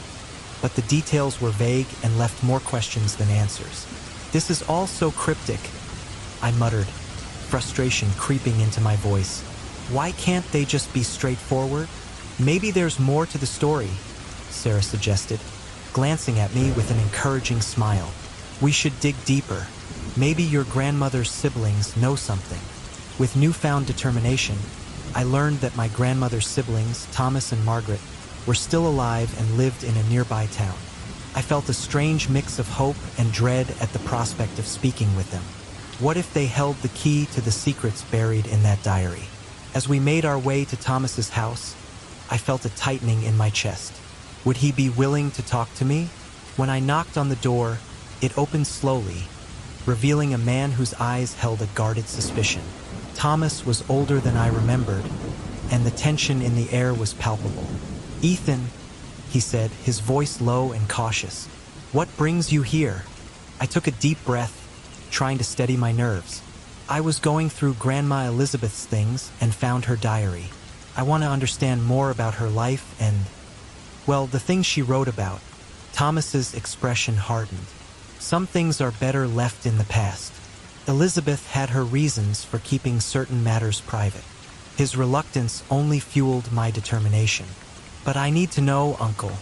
but the details were vague and left more questions than answers. "This is all so cryptic," I muttered, frustration creeping into my voice. "Why can't they just be straightforward?" "Maybe there's more to the story," Sarah suggested, glancing at me with an encouraging smile. "We should dig deeper. Maybe your grandmother's siblings know something." With newfound determination, I learned that my grandmother's siblings, Thomas and Margaret, were still alive and lived in a nearby town. I felt a strange mix of hope and dread at the prospect of speaking with them. What if they held the key to the secrets buried in that diary? As we made our way to Thomas's house, I felt a tightening in my chest. Would he be willing to talk to me? When I knocked on the door, it opened slowly, revealing a man whose eyes held a guarded suspicion. Thomas was older than I remembered, and the tension in the air was palpable. "Ethan," he said, his voice low and cautious, "what brings you here?" I took a deep breath, trying to steady my nerves. I was going through Grandma Elizabeth's things and found her diary. I want to understand more about her life and, well, the things she wrote about. Thomas's expression hardened. Some things are better left in the past. Elizabeth had her reasons for keeping certain matters private. His reluctance only fueled my determination. But I need to know, Uncle.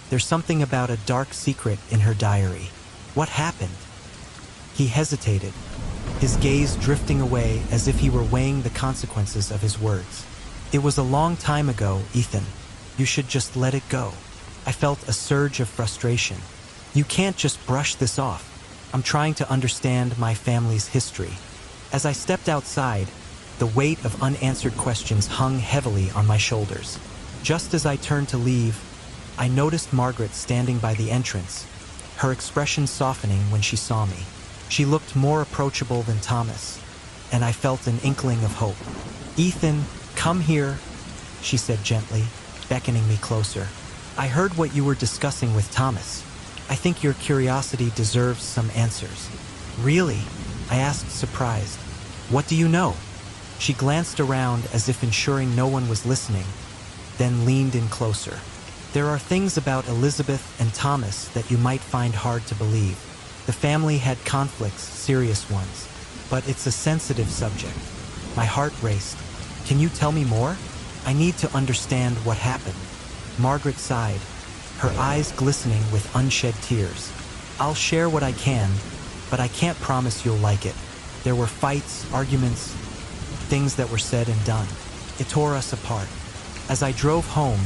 There's something about a dark secret in her diary. What happened? He hesitated, his gaze drifting away as if he were weighing the consequences of his words. It was a long time ago, Ethan. You should just let it go. I felt a surge of frustration. You can't just brush this off. I'm trying to understand my family's history. As I stepped outside, the weight of unanswered questions hung heavily on my shoulders. Just as I turned to leave, I noticed Margaret standing by the entrance, her expression softening when she saw me. She looked more approachable than Thomas, and I felt an inkling of hope. Ethan, come here, she said gently, beckoning me closer. I heard what you were discussing with Thomas. I think your curiosity deserves some answers. Really? I asked, surprised. What do you know? She glanced around as if ensuring no one was listening, then leaned in closer. There are things about Elizabeth and Thomas that you might find hard to believe. The family had conflicts, serious ones, but it's a sensitive subject. My heart raced. Can you tell me more? I need to understand what happened. Margaret sighed, her eyes glistening with unshed tears. I'll share what I can, but I can't promise you'll like it. There were fights, arguments, things that were said and done. It tore us apart. As I drove home,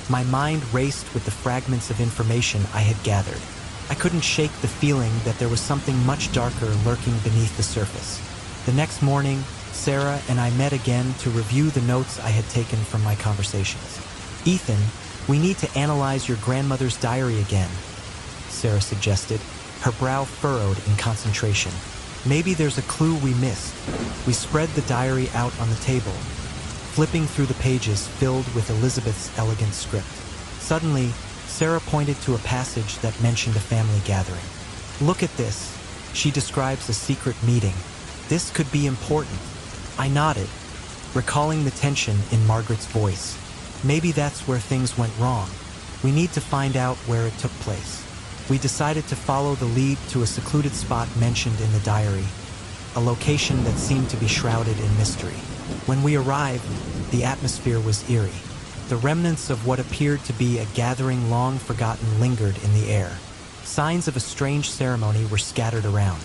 my mind raced with the fragments of information I had gathered. I couldn't shake the feeling that there was something much darker lurking beneath the surface. The next morning, Sarah and I met again to review the notes I had taken from my conversations. Ethan, we need to analyze your grandmother's diary again, Sarah suggested, her brow furrowed in concentration. Maybe there's a clue we missed. We spread the diary out on the table, flipping through the pages filled with Elizabeth's elegant script. Suddenly, Sarah pointed to a passage that mentioned a family gathering. Look at this. She describes a secret meeting. This could be important. I nodded, recalling the tension in Margaret's voice. Maybe that's where things went wrong. We need to find out where it took place. We decided to follow the lead to a secluded spot mentioned in the diary, a location that seemed to be shrouded in mystery. When we arrived, the atmosphere was eerie. The remnants of what appeared to be a gathering long forgotten lingered in the air. Signs of a strange ceremony were scattered around.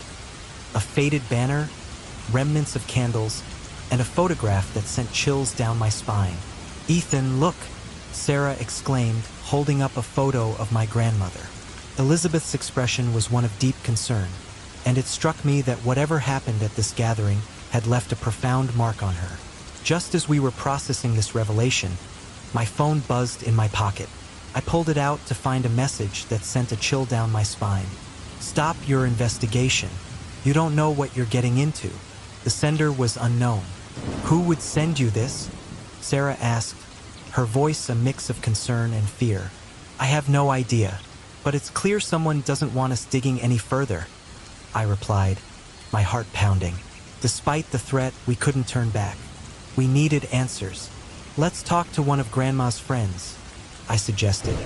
A faded banner, remnants of candles, and a photograph that sent chills down my spine. Ethan, look, Sarah exclaimed, holding up a photo of my grandmother. Elizabeth's expression was one of deep concern, and it struck me that whatever happened at this gathering had left a profound mark on her. Just as we were processing this revelation, my phone buzzed in my pocket. I pulled it out to find a message that sent a chill down my spine. Stop your investigation. You don't know what you're getting into. The sender was unknown. Who would send you this? Sarah asked, her voice a mix of concern and fear. I have no idea, but it's clear someone doesn't want us digging any further, I replied, my heart pounding. Despite the threat, we couldn't turn back. We needed answers. Let's talk to one of Grandma's friends, I suggested,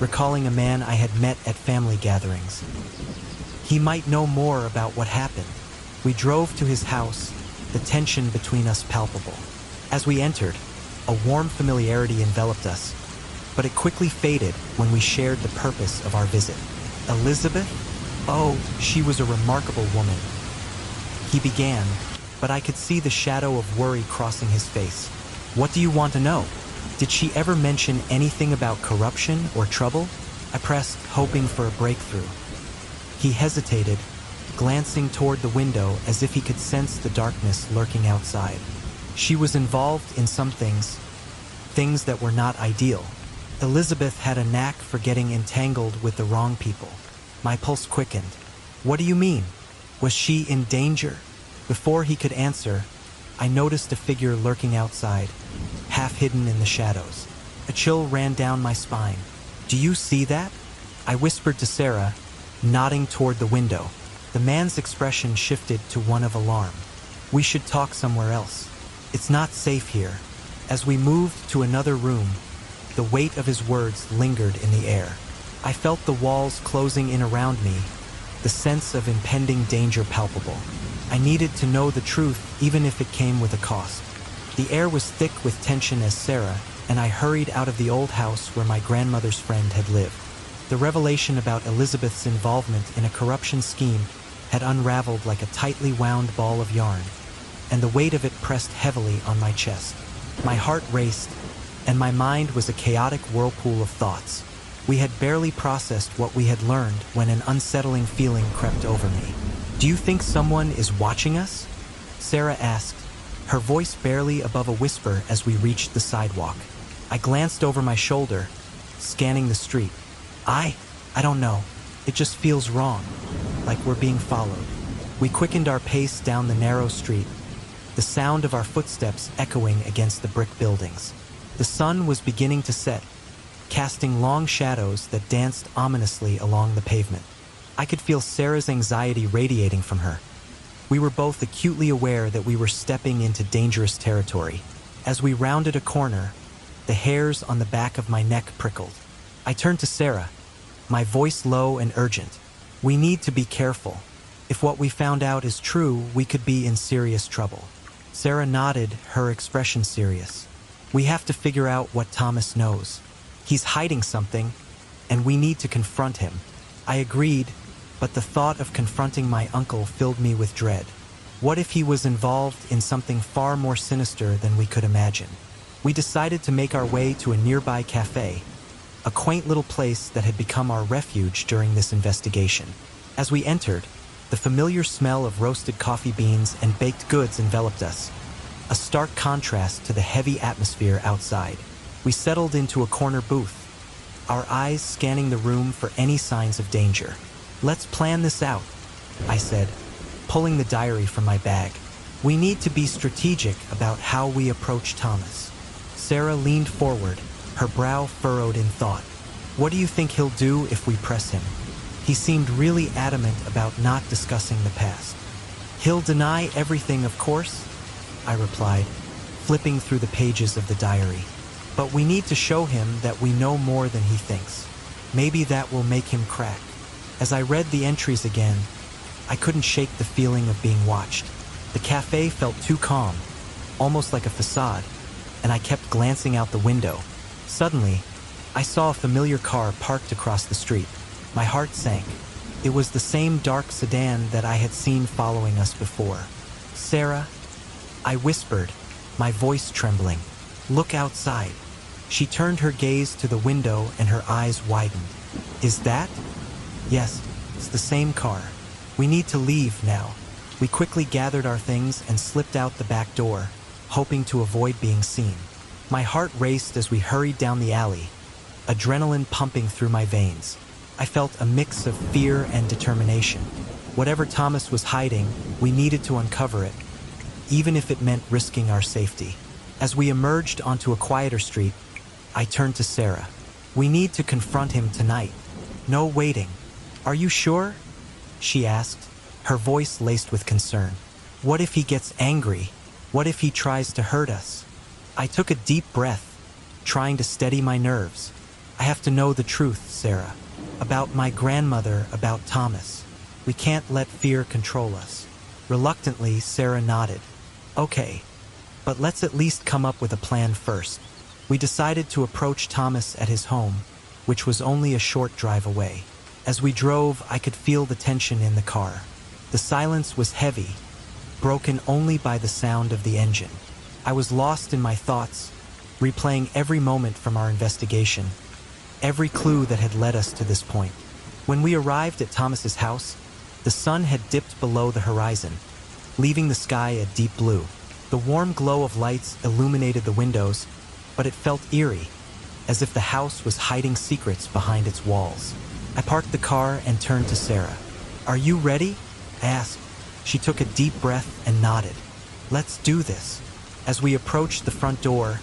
recalling a man I had met at family gatherings. He might know more about what happened. We drove to his house, the tension between us palpable. As we entered, a warm familiarity enveloped us, but it quickly faded when we shared the purpose of our visit. Elizabeth? Oh, she was a remarkable woman. He began, but I could see the shadow of worry crossing his face. What do you want to know? Did she ever mention anything about corruption or trouble? I pressed, hoping for a breakthrough. He hesitated, glancing toward the window as if he could sense the darkness lurking outside. She was involved in some things that were not ideal. Elizabeth had a knack for getting entangled with the wrong people. My pulse quickened. What do you mean? Was she in danger? Before he could answer, I noticed a figure lurking outside, half hidden in the shadows. A chill ran down my spine. Do you see that? I whispered to Sarah, nodding toward the window. The man's expression shifted to one of alarm. "We should talk somewhere else. It's not safe here." As we moved to another room, the weight of his words lingered in the air. I felt the walls closing in around me, the sense of impending danger palpable. I needed to know the truth, even if it came with a cost. The air was thick with tension as Sarah and I hurried out of the old house where my grandmother's friend had lived. The revelation about Elizabeth's involvement in a corruption scheme had unraveled like a tightly wound ball of yarn, and the weight of it pressed heavily on my chest. My heart raced, and my mind was a chaotic whirlpool of thoughts. We had barely processed what we had learned when an unsettling feeling crept over me. "Do you think someone is watching us?" Sarah asked, her voice barely above a whisper as we reached the sidewalk. I glanced over my shoulder, scanning the street. I don't know. It just feels wrong, like we're being followed. We quickened our pace down the narrow street, the sound of our footsteps echoing against the brick buildings. The sun was beginning to set, casting long shadows that danced ominously along the pavement. I could feel Sarah's anxiety radiating from her. We were both acutely aware that we were stepping into dangerous territory. As we rounded a corner, the hairs on the back of my neck prickled. I turned to Sarah, my voice low and urgent. "We need to be careful. If what we found out is true, we could be in serious trouble." Sarah nodded, her expression serious. "We have to figure out what Thomas knows. He's hiding something, and we need to confront him." I agreed, but the thought of confronting my uncle filled me with dread. What if he was involved in something far more sinister than we could imagine? We decided to make our way to a nearby cafe, a quaint little place that had become our refuge during this investigation. As we entered, the familiar smell of roasted coffee beans and baked goods enveloped us, a stark contrast to the heavy atmosphere outside. We settled into a corner booth, our eyes scanning the room for any signs of danger. "Let's plan this out," I said, pulling the diary from my bag. "We need to be strategic about how we approach Thomas." Sarah leaned forward, her brow furrowed in thought. "What do you think he'll do if we press him?" He seemed really adamant about not discussing the past. "He'll deny everything, of course," I replied, flipping through the pages of the diary. "But we need to show him that we know more than he thinks. Maybe that will make him crack." As I read the entries again, I couldn't shake the feeling of being watched. The cafe felt too calm, almost like a facade, and I kept glancing out the window. Suddenly, I saw a familiar car parked across the street. My heart sank. It was the same dark sedan that I had seen following us before. "Sarah," I whispered, my voice trembling, "look outside." She turned her gaze to the window and her eyes widened. "Is that?" "Yes, it's the same car. We need to leave now." We quickly gathered our things and slipped out the back door, hoping to avoid being seen. My heart raced as we hurried down the alley, adrenaline pumping through my veins. I felt a mix of fear and determination. Whatever Thomas was hiding, we needed to uncover it, even if it meant risking our safety. As we emerged onto a quieter street, I turned to Sarah. "We need to confront him tonight. No waiting." "Are you sure?" she asked, her voice laced with concern. "What if he gets angry? What if he tries to hurt us?" I took a deep breath, trying to steady my nerves. "I have to know the truth, Sarah. About my grandmother, about Thomas. We can't let fear control us." Reluctantly, Sarah nodded. "Okay, but let's at least come up with a plan first." We decided to approach Thomas at his home, which was only a short drive away. As we drove, I could feel the tension in the car. The silence was heavy, broken only by the sound of the engine. I was lost in my thoughts, replaying every moment from our investigation, every clue that had led us to this point. When we arrived at Thomas's house, the sun had dipped below the horizon, leaving the sky a deep blue. The warm glow of lights illuminated the windows, but it felt eerie, as if the house was hiding secrets behind its walls. I parked the car and turned to Sarah. "Are you ready?" I asked. She took a deep breath and nodded. "Let's do this." As we approached the front door,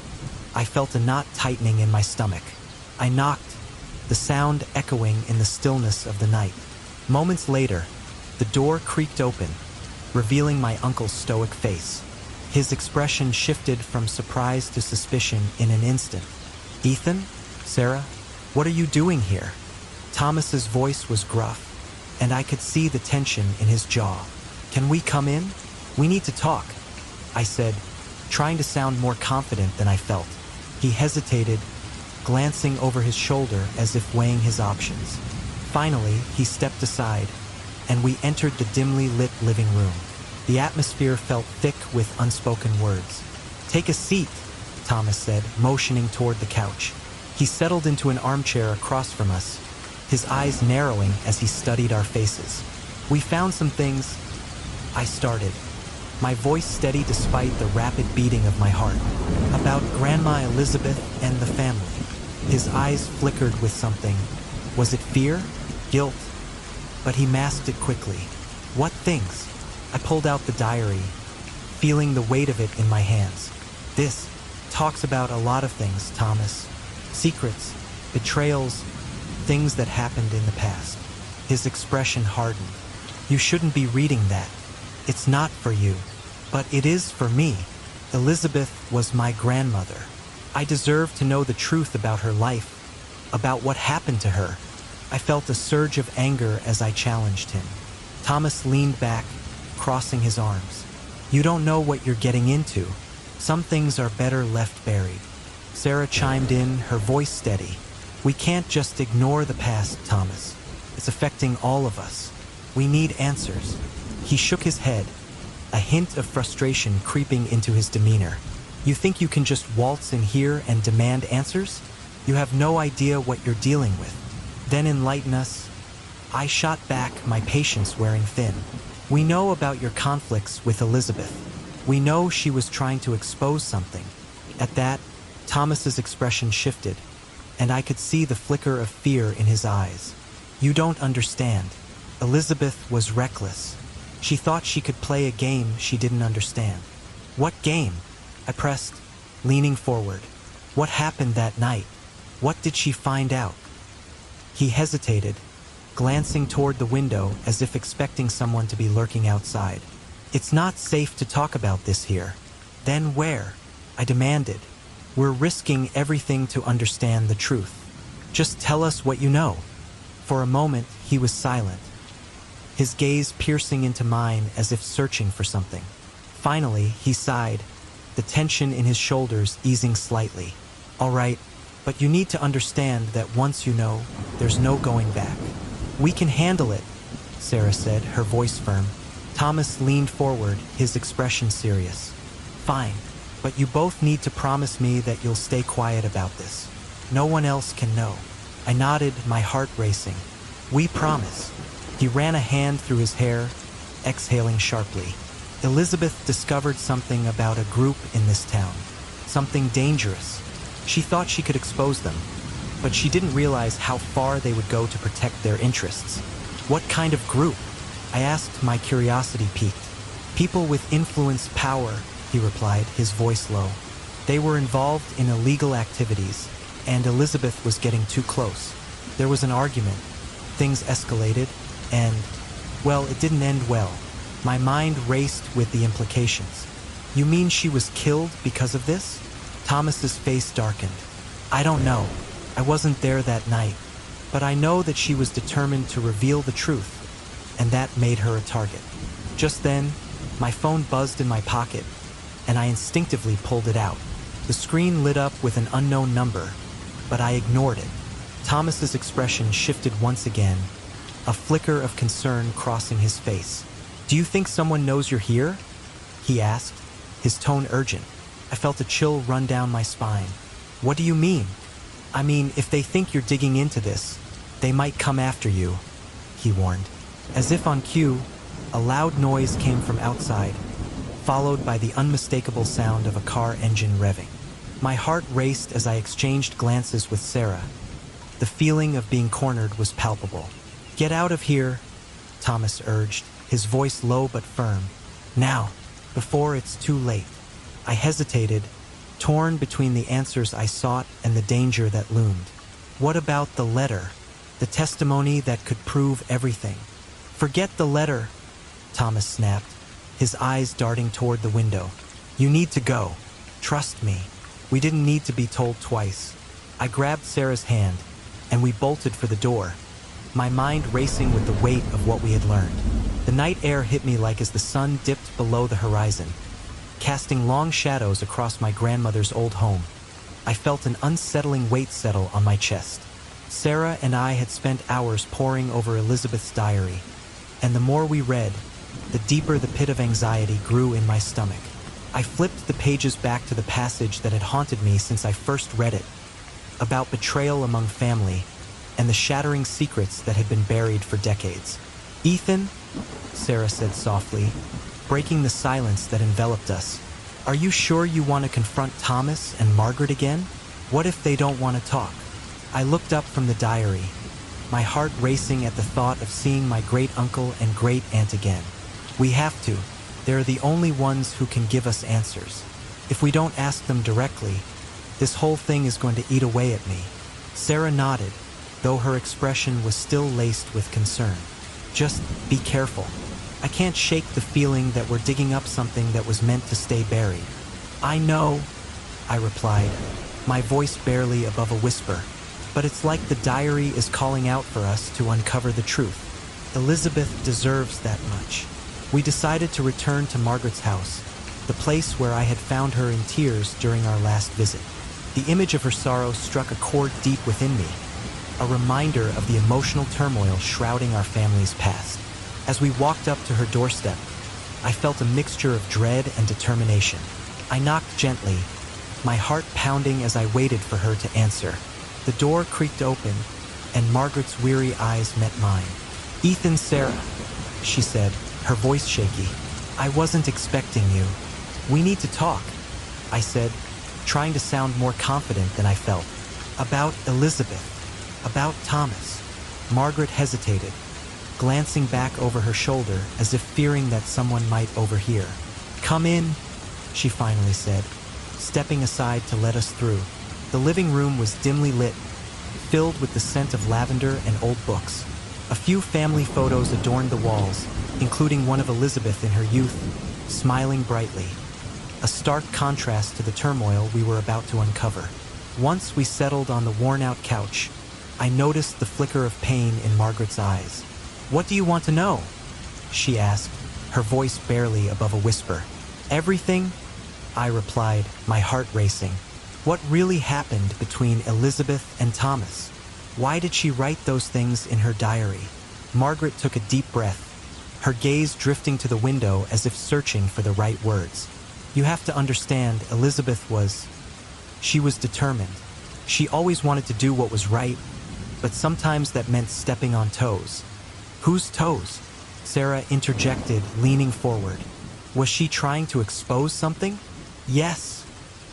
I felt a knot tightening in my stomach. I knocked, the sound echoing in the stillness of the night. Moments later, The door creaked open, revealing my uncle's stoic face. His expression shifted from surprise to suspicion in an instant. "Ethan? Sarah? What are you doing here?" Thomas's voice was gruff, and I could see the tension in his jaw. "Can we come in? We need to talk," I said, trying to sound more confident than I felt. He hesitated, glancing over his shoulder as if weighing his options. Finally, he stepped aside, and we entered the dimly lit living room. The atmosphere felt thick with unspoken words. "Take a seat," Thomas said, motioning toward the couch. He settled into an armchair across from us, his eyes narrowing as he studied our faces. "We found some things," I started, my voice steady despite the rapid beating of my heart, "about Grandma Elizabeth and the family." His eyes flickered with something. Was it fear? Guilt? But he masked it quickly. "What things?" I pulled out the diary, feeling the weight of it in my hands. "This talks about a lot of things, Thomas. Secrets, betrayals, things that happened in the past." His expression hardened. "You shouldn't be reading that. It's not for you. But it is for me. Elizabeth was my grandmother. I deserve to know the truth about her life, about what happened to her." I felt a surge of anger as I challenged him. Thomas leaned back, crossing his arms. "You don't know what you're getting into. Some things are better left buried." Sarah chimed in, her voice steady. "We can't just ignore the past, Thomas. It's affecting all of us. We need answers." He shook his head, a hint of frustration creeping into his demeanor. "You think you can just waltz in here and demand answers? You have no idea what you're dealing with. Then enlighten us." I shot back, my patience wearing thin. "We know about your conflicts with Elizabeth. We know she was trying to expose something." At that, Thomas's expression shifted, and I could see the flicker of fear in his eyes. "You don't understand. Elizabeth was reckless. She thought she could play a game she didn't understand." "What game?" I pressed, leaning forward. "What happened that night? What did she find out?" He hesitated, glancing toward the window as if expecting someone to be lurking outside. "It's not safe to talk about this here." "Then where?" I demanded. "We're risking everything to understand the truth. Just tell us what you know." For a moment, he was silent, his gaze piercing into mine as if searching for something. Finally, he sighed, the tension in his shoulders easing slightly. "All right, but you need to understand that once you know, there's no going back." "We can handle it," Sarah said, her voice firm. Thomas leaned forward, his expression serious. "Fine, but you both need to promise me that you'll stay quiet about this. No one else can know." I nodded, my heart racing. "We promise." He ran a hand through his hair, exhaling sharply. "Elizabeth discovered something about a group in this town. Something dangerous. She thought she could expose them, but she didn't realize how far they would go to protect their interests." "What kind of group?" I asked, my curiosity piqued. "People with influence, power," he replied, his voice low. "They were involved in illegal activities, and Elizabeth was getting too close. There was an argument. Things escalated, and, well, it didn't end well." My mind raced with the implications. "You mean she was killed because of this?" Thomas's face darkened. "I don't know. I wasn't there that night. But I know that she was determined to reveal the truth, and that made her a target." Just then, my phone buzzed in my pocket, and I instinctively pulled it out. The screen lit up with an unknown number, but I ignored it. Thomas's expression shifted once again, a flicker of concern crossing his face. "Do you think someone knows you're here?" he asked, his tone urgent. I felt a chill run down my spine. "What do you mean?" "I mean, if they think you're digging into this, they might come after you," he warned. As if on cue, a loud noise came from outside, followed by the unmistakable sound of a car engine revving. My heart raced as I exchanged glances with Sarah. The feeling of being cornered was palpable. "Get out of here," Thomas urged, his voice low but firm. "Now, before it's too late." I hesitated, torn between the answers I sought and the danger that loomed. What about the letter? The testimony that could prove everything? Forget the letter, Thomas snapped, his eyes darting toward the window. You need to go. Trust me. We didn't need to be told twice. I grabbed Sarah's hand, and we bolted for the door, my mind racing with the weight of what we had learned. The night air hit me like as the sun dipped below the horizon, casting long shadows across my grandmother's old home. I felt an unsettling weight settle on my chest. Sarah and I had spent hours poring over Elizabeth's diary, and the more we read, the deeper the pit of anxiety grew in my stomach. I flipped the pages back to the passage that had haunted me since I first read it, about betrayal among family and the shattering secrets that had been buried for decades. Ethan, Sarah said softly, breaking the silence that enveloped us, are you sure you want to confront Thomas and Margaret again? What if they don't want to talk? I looked up from the diary, my heart racing at the thought of seeing my great-uncle and great-aunt again. We have to. They're the only ones who can give us answers. If we don't ask them directly, this whole thing is going to eat away at me. Sarah nodded, though her expression was still laced with concern. Just be careful. I can't shake the feeling that we're digging up something that was meant to stay buried. I know, I replied, my voice barely above a whisper. But it's like the diary is calling out for us to uncover the truth. Elizabeth deserves that much. We decided to return to Margaret's house, the place where I had found her in tears during our last visit. The image of her sorrow struck a chord deep within me, a reminder of the emotional turmoil shrouding our family's past. As we walked up to her doorstep, I felt a mixture of dread and determination. I knocked gently, my heart pounding as I waited for her to answer. The door creaked open, and Margaret's weary eyes met mine. Ethan, Sarah, she said, her voice shaky. I wasn't expecting you. We need to talk, I said, trying to sound more confident than I felt. About Elizabeth, about Thomas. Margaret hesitated, glancing back over her shoulder as if fearing that someone might overhear. Come in, she finally said, stepping aside to let us through. The living room was dimly lit, filled with the scent of lavender and old books. A few family photos adorned the walls, including one of Elizabeth in her youth, smiling brightly, a stark contrast to the turmoil we were about to uncover. Once we settled on the worn-out couch, I noticed the flicker of pain in Margaret's eyes. What do you want to know? She asked, her voice barely above a whisper. Everything, I replied, my heart racing. What really happened between Elizabeth and Thomas? Why did she write those things in her diary? Margaret took a deep breath, her gaze drifting to the window as if searching for the right words. You have to understand, she was determined. She always wanted to do what was right, but sometimes that meant stepping on toes. Whose toes? Sarah interjected, leaning forward. Was she trying to expose something? Yes,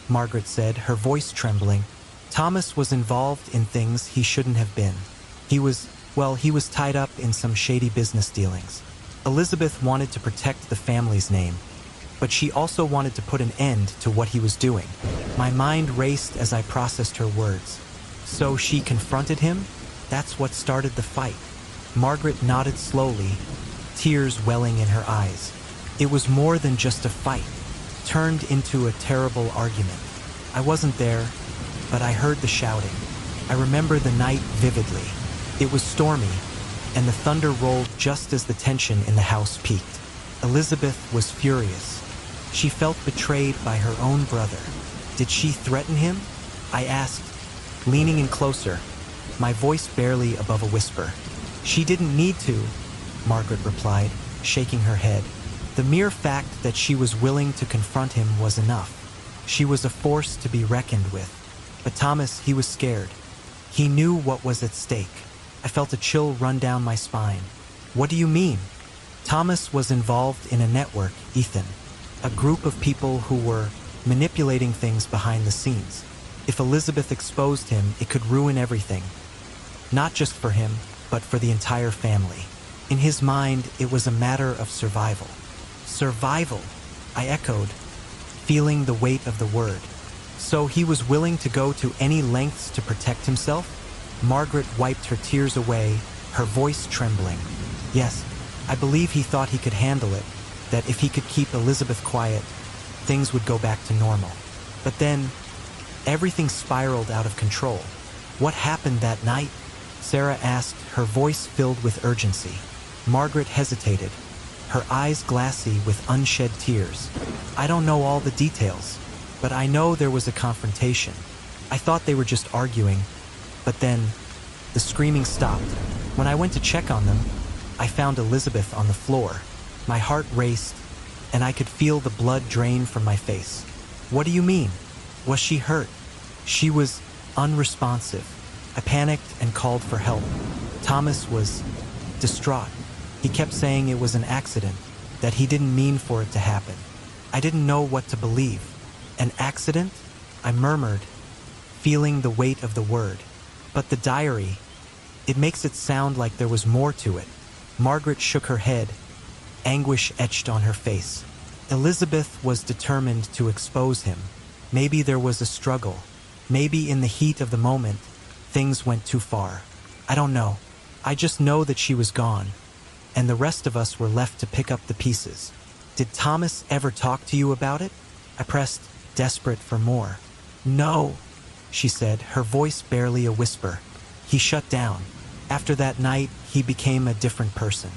Margaret said, her voice trembling. Thomas was involved in things he shouldn't have been. He was tied up in some shady business dealings. Elizabeth wanted to protect the family's name, but she also wanted to put an end to what he was doing. My mind raced as I processed her words. So she confronted him? That's what started the fight. Margaret nodded slowly, tears welling in her eyes. It was more than just a fight, turned into a terrible argument. I wasn't there, but I heard the shouting. I remember the night vividly. It was stormy, and the thunder rolled just as the tension in the house peaked. Elizabeth was furious. She felt betrayed by her own brother. Did she threaten him? I asked, leaning in closer, my voice barely above a whisper. She didn't need to, Margaret replied, shaking her head. The mere fact that she was willing to confront him was enough. She was a force to be reckoned with. But Thomas, he was scared. He knew what was at stake. I felt a chill run down my spine. What do you mean? Thomas was involved in a network, Ethan. A group of people who were manipulating things behind the scenes. If Elizabeth exposed him, it could ruin everything. Not just for him, but for the entire family. In his mind, it was a matter of survival. Survival, I echoed, feeling the weight of the word. So he was willing to go to any lengths to protect himself? Margaret wiped her tears away, her voice trembling. Yes, I believe he thought he could handle it, that if he could keep Elizabeth quiet, things would go back to normal. But then, everything spiraled out of control. What happened that night? Sarah asked, her voice filled with urgency. Margaret hesitated, her eyes glassy with unshed tears. I don't know all the details, but I know there was a confrontation. I thought they were just arguing, but then the screaming stopped. When I went to check on them, I found Elizabeth on the floor. My heart raced, and I could feel the blood drain from my face. What do you mean? Was she hurt? She was unresponsive. I panicked and called for help. Thomas was distraught. He kept saying it was an accident, that he didn't mean for it to happen. I didn't know what to believe. An accident? I murmured, feeling the weight of the word. But the diary, it makes it sound like there was more to it. Margaret shook her head, anguish etched on her face. Elizabeth was determined to expose him. Maybe there was a struggle. Maybe in the heat of the moment, things went too far. I don't know. I just know that she was gone, and the rest of us were left to pick up the pieces. Did Thomas ever talk to you about it? I pressed, desperate for more. No, she said, her voice barely a whisper. He shut down. After that night, he became a different person.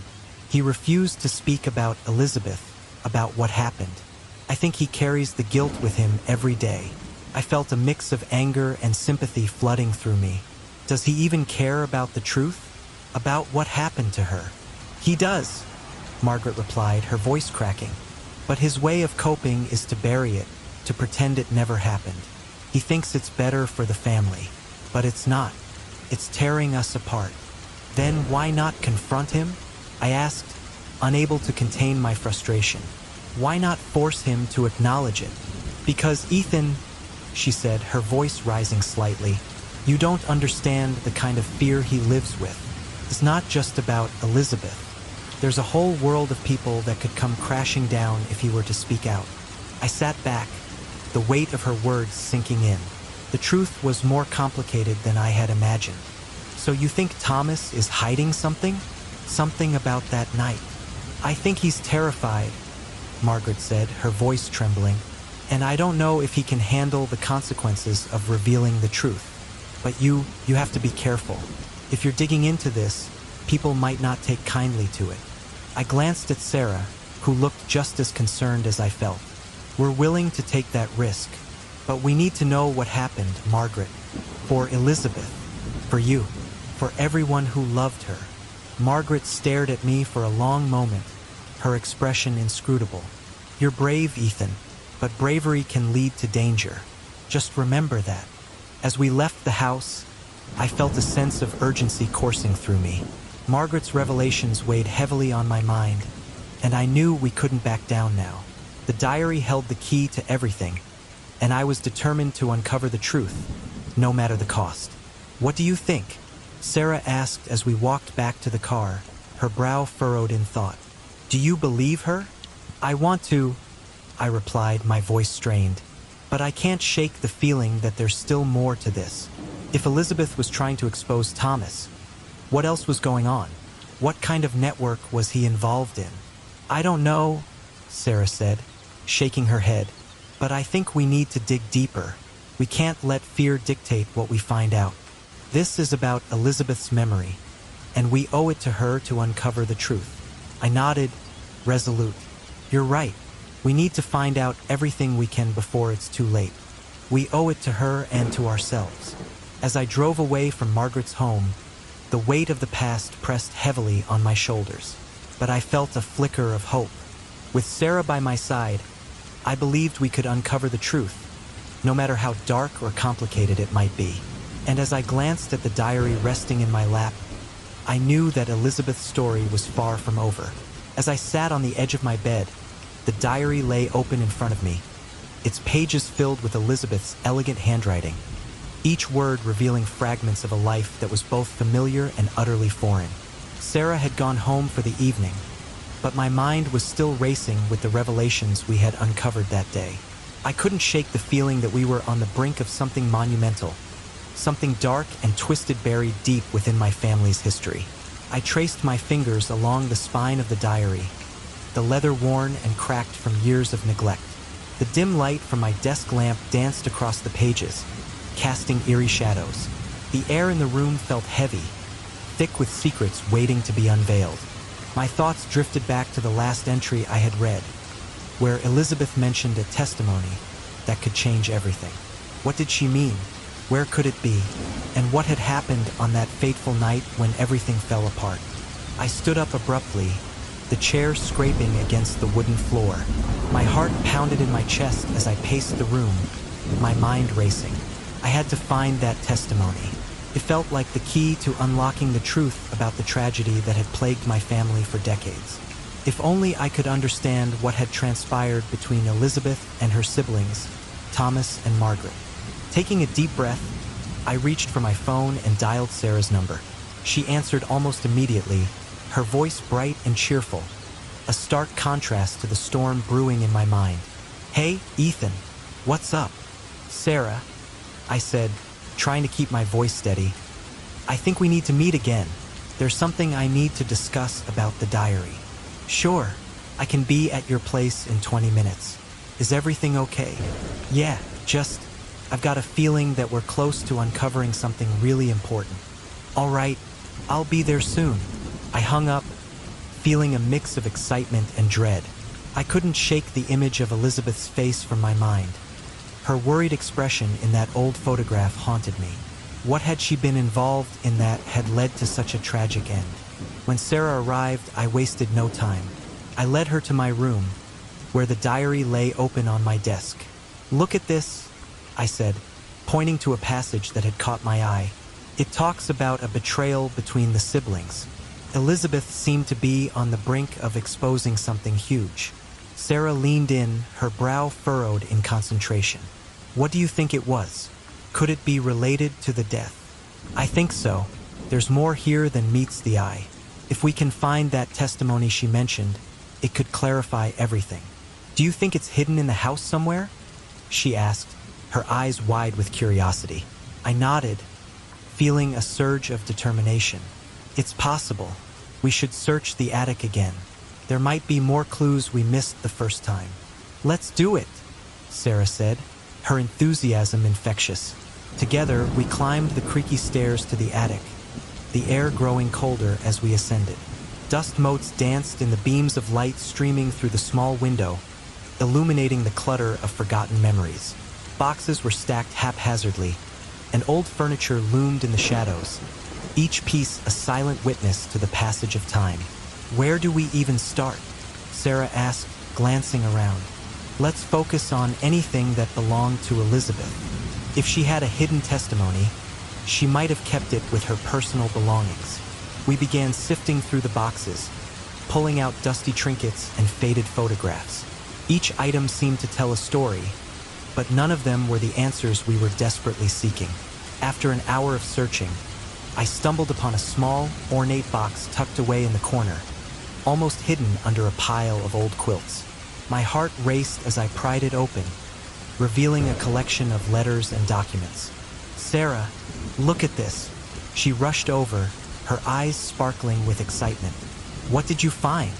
He refused to speak about Elizabeth, about what happened. I think he carries the guilt with him every day. I felt a mix of anger and sympathy flooding through me. Does he even care about the truth? About what happened to her? He does, Margaret replied, her voice cracking. But his way of coping is to bury it, to pretend it never happened. He thinks it's better for the family, but it's not. It's tearing us apart. Then why not confront him? I asked, unable to contain my frustration. Why not force him to acknowledge it? Because Ethan, she said, her voice rising slightly, you don't understand the kind of fear he lives with. It's not just about Elizabeth. There's a whole world of people that could come crashing down if he were to speak out. I sat back, the weight of her words sinking in. The truth was more complicated than I had imagined. So you think Thomas is hiding something? Something about that night? I think he's terrified, Margaret said, her voice trembling, and I don't know if he can handle the consequences of revealing the truth. But you have to be careful. If you're digging into this, people might not take kindly to it. I glanced at Sarah, who looked just as concerned as I felt. We're willing to take that risk, but we need to know what happened, Margaret. For Elizabeth, for you, for everyone who loved her. Margaret stared at me for a long moment, her expression inscrutable. You're brave, Ethan, but bravery can lead to danger. Just remember that. As we left the house, I felt a sense of urgency coursing through me. Margaret's revelations weighed heavily on my mind, and I knew we couldn't back down now. The diary held the key to everything, and I was determined to uncover the truth, no matter the cost. What do you think? Sarah asked as we walked back to the car, her brow furrowed in thought. Do you believe her? I want to, I replied, my voice strained. But I can't shake the feeling that there's still more to this. If Elizabeth was trying to expose Thomas, what else was going on? What kind of network was he involved in? I don't know, Sarah said, shaking her head. But I think we need to dig deeper. We can't let fear dictate what we find out. This is about Elizabeth's memory, and we owe it to her to uncover the truth. I nodded, resolute. You're right. We need to find out everything we can before it's too late. We owe it to her and to ourselves. As I drove away from Margaret's home, the weight of the past pressed heavily on my shoulders. But I felt a flicker of hope. With Sarah by my side, I believed we could uncover the truth, no matter how dark or complicated it might be. And as I glanced at the diary resting in my lap, I knew that Elizabeth's story was far from over. As I sat on the edge of my bed, the diary lay open in front of me, its pages filled with Elizabeth's elegant handwriting, each word revealing fragments of a life that was both familiar and utterly foreign. Sarah had gone home for the evening, but my mind was still racing with the revelations we had uncovered that day. I couldn't shake the feeling that we were on the brink of something monumental, something dark and twisted buried deep within my family's history. I traced my fingers along the spine of the diary, the leather worn and cracked from years of neglect. The dim light from my desk lamp danced across the pages, casting eerie shadows. The air in the room felt heavy, thick with secrets waiting to be unveiled. My thoughts drifted back to the last entry I had read, where Elizabeth mentioned a testimony that could change everything. What did she mean? Where could it be? And what had happened on that fateful night when everything fell apart? I stood up abruptly, the chair scraping against the wooden floor. My heart pounded in my chest as I paced the room, my mind racing. I had to find that testimony. It felt like the key to unlocking the truth about the tragedy that had plagued my family for decades. If only I could understand what had transpired between Elizabeth and her siblings, Thomas and Margaret. Taking a deep breath, I reached for my phone and dialed Sarah's number. She answered almost immediately, her voice bright and cheerful, a stark contrast to the storm brewing in my mind. "Hey, Ethan, what's up?" "Sarah," I said, trying to keep my voice steady. "I think we need to meet again. There's something I need to discuss about the diary." "Sure, I can be at your place in 20 minutes. Is everything okay?" "Yeah, I've got a feeling that we're close to uncovering something really important." "All right, I'll be there soon." I hung up, feeling a mix of excitement and dread. I couldn't shake the image of Elizabeth's face from my mind. Her worried expression in that old photograph haunted me. What had she been involved in that had led to such a tragic end? When Sarah arrived, I wasted no time. I led her to my room, where the diary lay open on my desk. "Look at this," I said, pointing to a passage that had caught my eye. "It talks about a betrayal between the siblings." Elizabeth seemed to be on the brink of exposing something huge. Sarah leaned in, her brow furrowed in concentration. "What do you think it was? Could it be related to the death?" "I think so. There's more here than meets the eye. If we can find that testimony she mentioned, it could clarify everything." "Do you think it's hidden in the house somewhere?" she asked, her eyes wide with curiosity. I nodded, feeling a surge of determination. "It's possible. We should search the attic again. There might be more clues we missed the first time." "Let's do it," Sarah said, her enthusiasm infectious. Together, we climbed the creaky stairs to the attic, the air growing colder as we ascended. Dust motes danced in the beams of light streaming through the small window, illuminating the clutter of forgotten memories. Boxes were stacked haphazardly, and old furniture loomed in the shadows, each piece a silent witness to the passage of time. "Where do we even start?" Sarah asked, glancing around. "Let's focus on anything that belonged to Elizabeth. If she had a hidden testimony, she might have kept it with her personal belongings." We began sifting through the boxes, pulling out dusty trinkets and faded photographs. Each item seemed to tell a story, but none of them were the answers we were desperately seeking. After an hour of searching, I stumbled upon a small, ornate box tucked away in the corner, almost hidden under a pile of old quilts. My heart raced as I pried it open, revealing a collection of letters and documents. "Sarah, look at this." She rushed over, her eyes sparkling with excitement. "What did you find?"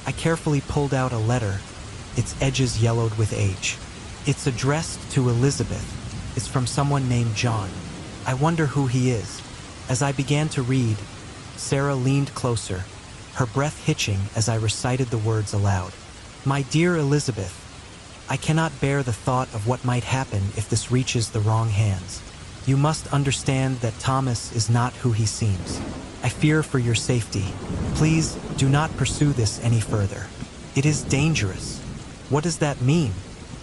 I carefully pulled out a letter, its edges yellowed with age. "It's addressed to Elizabeth. It's from someone named John. I wonder who he is." As I began to read, Sarah leaned closer, her breath hitching as I recited the words aloud. "My dear Elizabeth, I cannot bear the thought of what might happen if this reaches the wrong hands. You must understand that Thomas is not who he seems. I fear for your safety. Please do not pursue this any further. It is dangerous." "What does that mean?"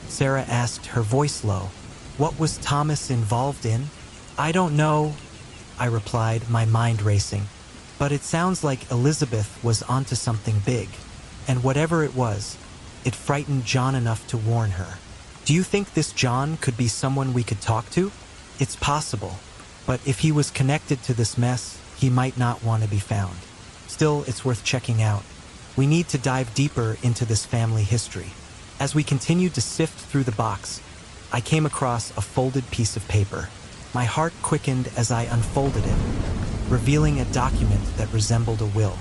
Sarah asked, her voice low. "What was Thomas involved in?" "I don't know," I replied, my mind racing. "But it sounds like Elizabeth was onto something big. And whatever it was, it frightened John enough to warn her. Do you think this John could be someone we could talk to?" "It's possible. But if he was connected to this mess, he might not want to be found. Still, it's worth checking out. We need to dive deeper into this family history." As we continued to sift through the box, I came across a folded piece of paper. My heart quickened as I unfolded it. revealing a document that resembled a will.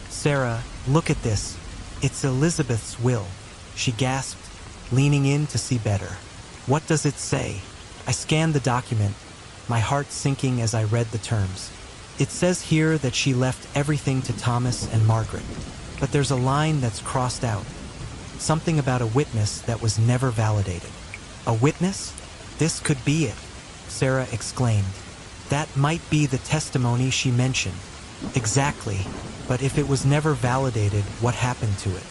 "Sarah, look at this. It's Elizabeth's will," she gasped, leaning in to see better. "What does it say?" I scanned the document, my heart sinking as I read the terms. "It says here that she left everything to Thomas and Margaret, but there's a line that's crossed out. Something about a witness that was never validated." "A witness? This could be it," Sarah exclaimed. "That might be the testimony she mentioned." "Exactly, but if it was never validated, what happened to it?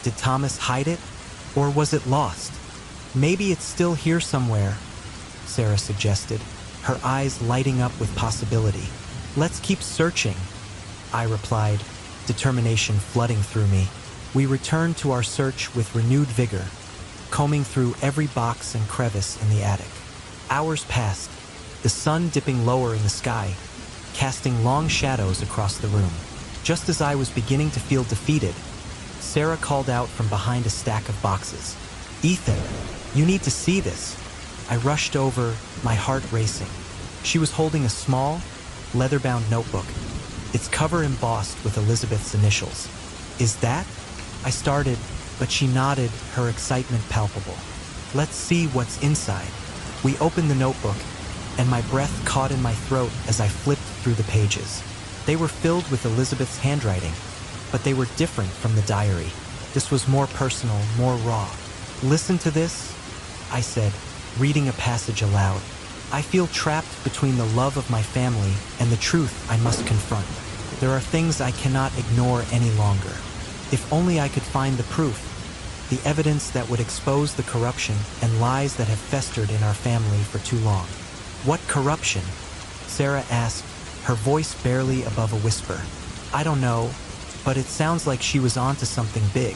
Did Thomas hide it? Or was it lost? Maybe it's still here somewhere," Sarah suggested, her eyes lighting up with possibility. "Let's keep searching," I replied, determination flooding through me. We returned to our search with renewed vigor, combing through every box and crevice in the attic. Hours passed, the sun dipping lower in the sky, casting long shadows across the room. Just as I was beginning to feel defeated, Sarah called out from behind a stack of boxes. "Ethan, you need to see this." I rushed over, my heart racing. She was holding a small, leather-bound notebook, its cover embossed with Elizabeth's initials. "Is that?" I started, but she nodded, her excitement palpable. "Let's see what's inside." We opened the notebook, and my breath caught in my throat as I flipped through the pages. They were filled with Elizabeth's handwriting, but they were different from the diary. This was more personal, more raw. "Listen to this," I said, reading a passage aloud. "I feel trapped between the love of my family and the truth I must confront. There are things I cannot ignore any longer. If only I could find the proof, the evidence that would expose the corruption and lies that have festered in our family for too long." "What corruption?" Sarah asked, her voice barely above a whisper. "I don't know, but it sounds like she was onto something big.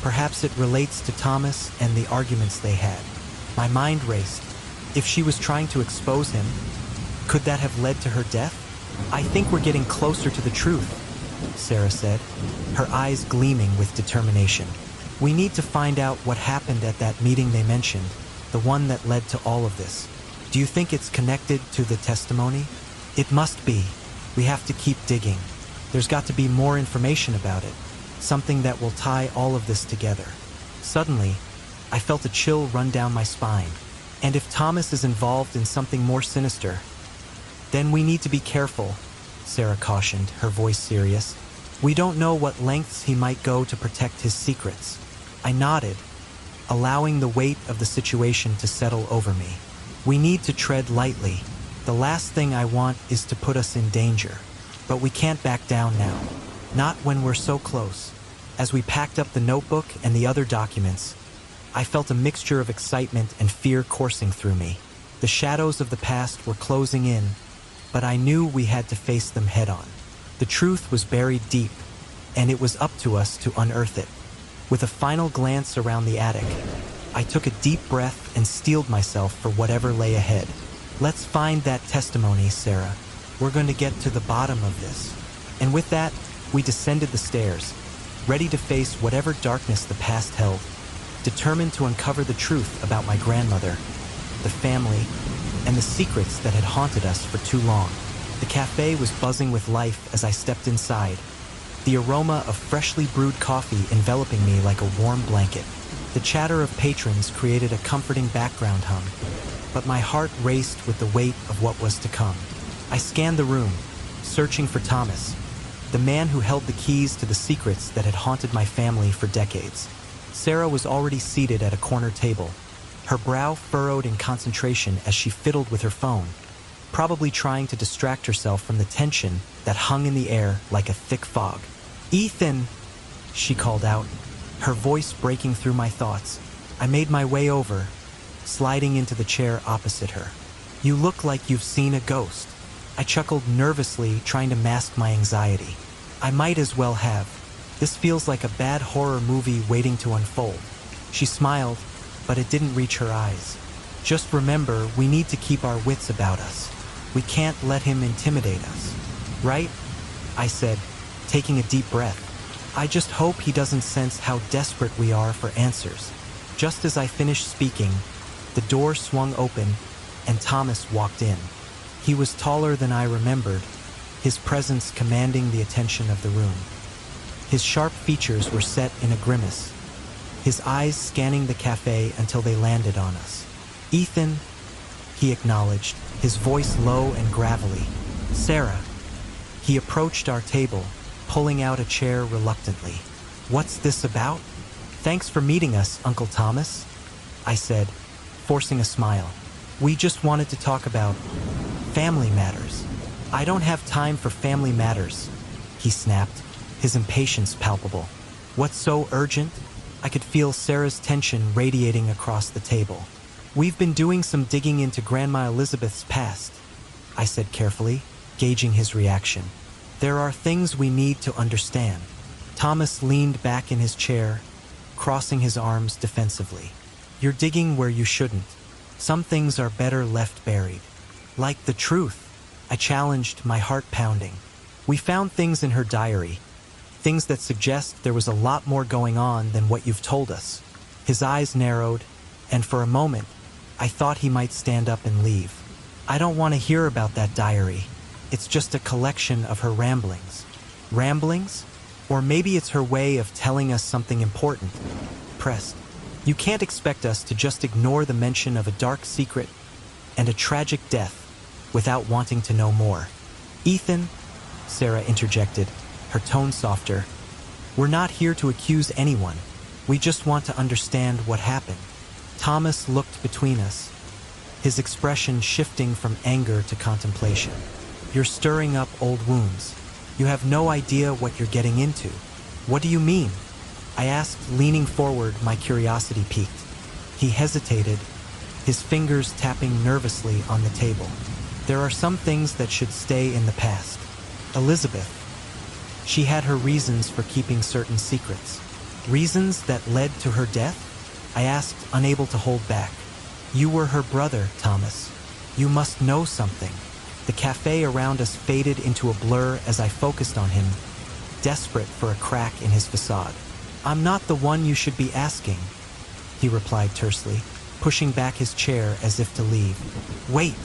Perhaps it relates to Thomas and the arguments they had." My mind raced. If she was trying to expose him, could that have led to her death? "I think we're getting closer to the truth," Sarah said, her eyes gleaming with determination. "We need to find out what happened at that meeting they mentioned, the one that led to all of this. Do you think it's connected to the testimony?" "It must be. We have to keep digging. There's got to be more information about it, something that will tie all of this together." Suddenly, I felt a chill run down my spine. "And if Thomas is involved in something more sinister, then we need to be careful," Sarah cautioned, her voice serious. "We don't know what lengths he might go to protect his secrets." I nodded, allowing the weight of the situation to settle over me. "We need to tread lightly. The last thing I want is to put us in danger. But we can't back down now. Not when we're so close." As we packed up the notebook and the other documents, I felt a mixture of excitement and fear coursing through me. The shadows of the past were closing in, but I knew we had to face them head-on. The truth was buried deep, and it was up to us to unearth it. With a final glance around the attic, I took a deep breath and steeled myself for whatever lay ahead. "Let's find that testimony, Sarah. We're going to get to the bottom of this." And with that, we descended the stairs, ready to face whatever darkness the past held, determined to uncover the truth about my grandmother, the family, and the secrets that had haunted us for too long. The cafe was buzzing with life as I stepped inside, the aroma of freshly brewed coffee enveloping me like a warm blanket. The chatter of patrons created a comforting background hum, but my heart raced with the weight of what was to come. I scanned the room, searching for Thomas, the man who held the keys to the secrets that had haunted my family for decades. Sarah was already seated at a corner table, her brow furrowed in concentration as she fiddled with her phone, probably trying to distract herself from the tension that hung in the air like a thick fog. "Ethan!" she called out, her voice breaking through my thoughts. I made my way over, sliding into the chair opposite her. "You look like you've seen a ghost." I chuckled nervously, trying to mask my anxiety. "I might as well have. This feels like a bad horror movie waiting to unfold." She smiled, but it didn't reach her eyes. "Just remember, we need to keep our wits about us. We can't let him intimidate us. Right?" I said, taking a deep breath. "I just hope he doesn't sense how desperate we are for answers." Just as I finished speaking, the door swung open and Thomas walked in. He was taller than I remembered, his presence commanding the attention of the room. His sharp features were set in a grimace, his eyes scanning the cafe until they landed on us. "Ethan," he acknowledged, his voice low and gravelly. "Sarah." He approached our table, pulling out a chair reluctantly. "What's this about?" "Thanks for meeting us, Uncle Thomas," I said, forcing a smile. "We just wanted to talk about family matters." "I don't have time for family matters," he snapped, his impatience palpable. "What's so urgent?" I could feel Sarah's tension radiating across the table. "We've been doing some digging into Grandma Elizabeth's past," I said carefully, gauging his reaction. "There are things we need to understand." Thomas leaned back in his chair, crossing his arms defensively. "You're digging where you shouldn't. Some things are better left buried." "Like the truth," I challenged, my heart pounding. "We found things in her diary, things that suggest there was a lot more going on than what you've told us." His eyes narrowed, and for a moment, I thought he might stand up and leave. "I don't want to hear about that diary. It's just a collection of her ramblings." "Ramblings? Or maybe it's her way of telling us something important," pressed. "You can't expect us to just ignore the mention of a dark secret and a tragic death without wanting to know more." "Ethan," Sarah interjected, her tone softer, "we're not here to accuse anyone. We just want to understand what happened." Thomas looked between us, his expression shifting from anger to contemplation. "You're stirring up old wounds. You have no idea what you're getting into." "What do you mean?" I asked, leaning forward, my curiosity piqued. He hesitated, his fingers tapping nervously on the table. "There are some things that should stay in the past. Elizabeth, she had her reasons for keeping certain secrets." "Reasons that led to her death?" I asked, unable to hold back. "You were her brother, Thomas. You must know something." The cafe around us faded into a blur as I focused on him, desperate for a crack in his facade. "I'm not the one you should be asking," he replied tersely, pushing back his chair as if to leave. "Wait,"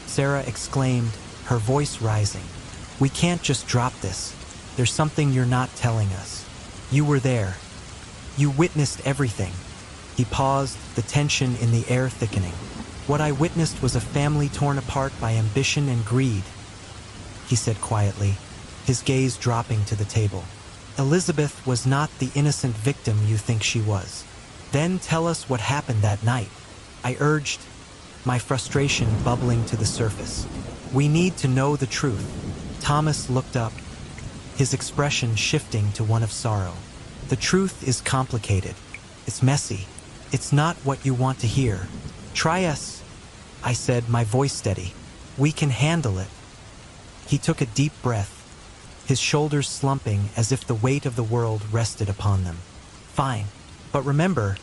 Sarah exclaimed, her voice rising. "We can't just drop this. There's something you're not telling us. You were there. You witnessed everything." He paused, the tension in the air thickening. "What I witnessed was a family torn apart by ambition and greed," he said quietly, his gaze dropping to the table. "Elizabeth was not the innocent victim you think she was." "Then tell us what happened that night," I urged, my frustration bubbling to the surface. "We need to know the truth." Thomas looked up, his expression shifting to one of sorrow. "The truth is complicated. It's messy. It's not what you want to hear. Try us," I said, my voice steady. "We can handle it." He took a deep breath, his shoulders slumping as if the weight of the world rested upon them. "Fine. But remember,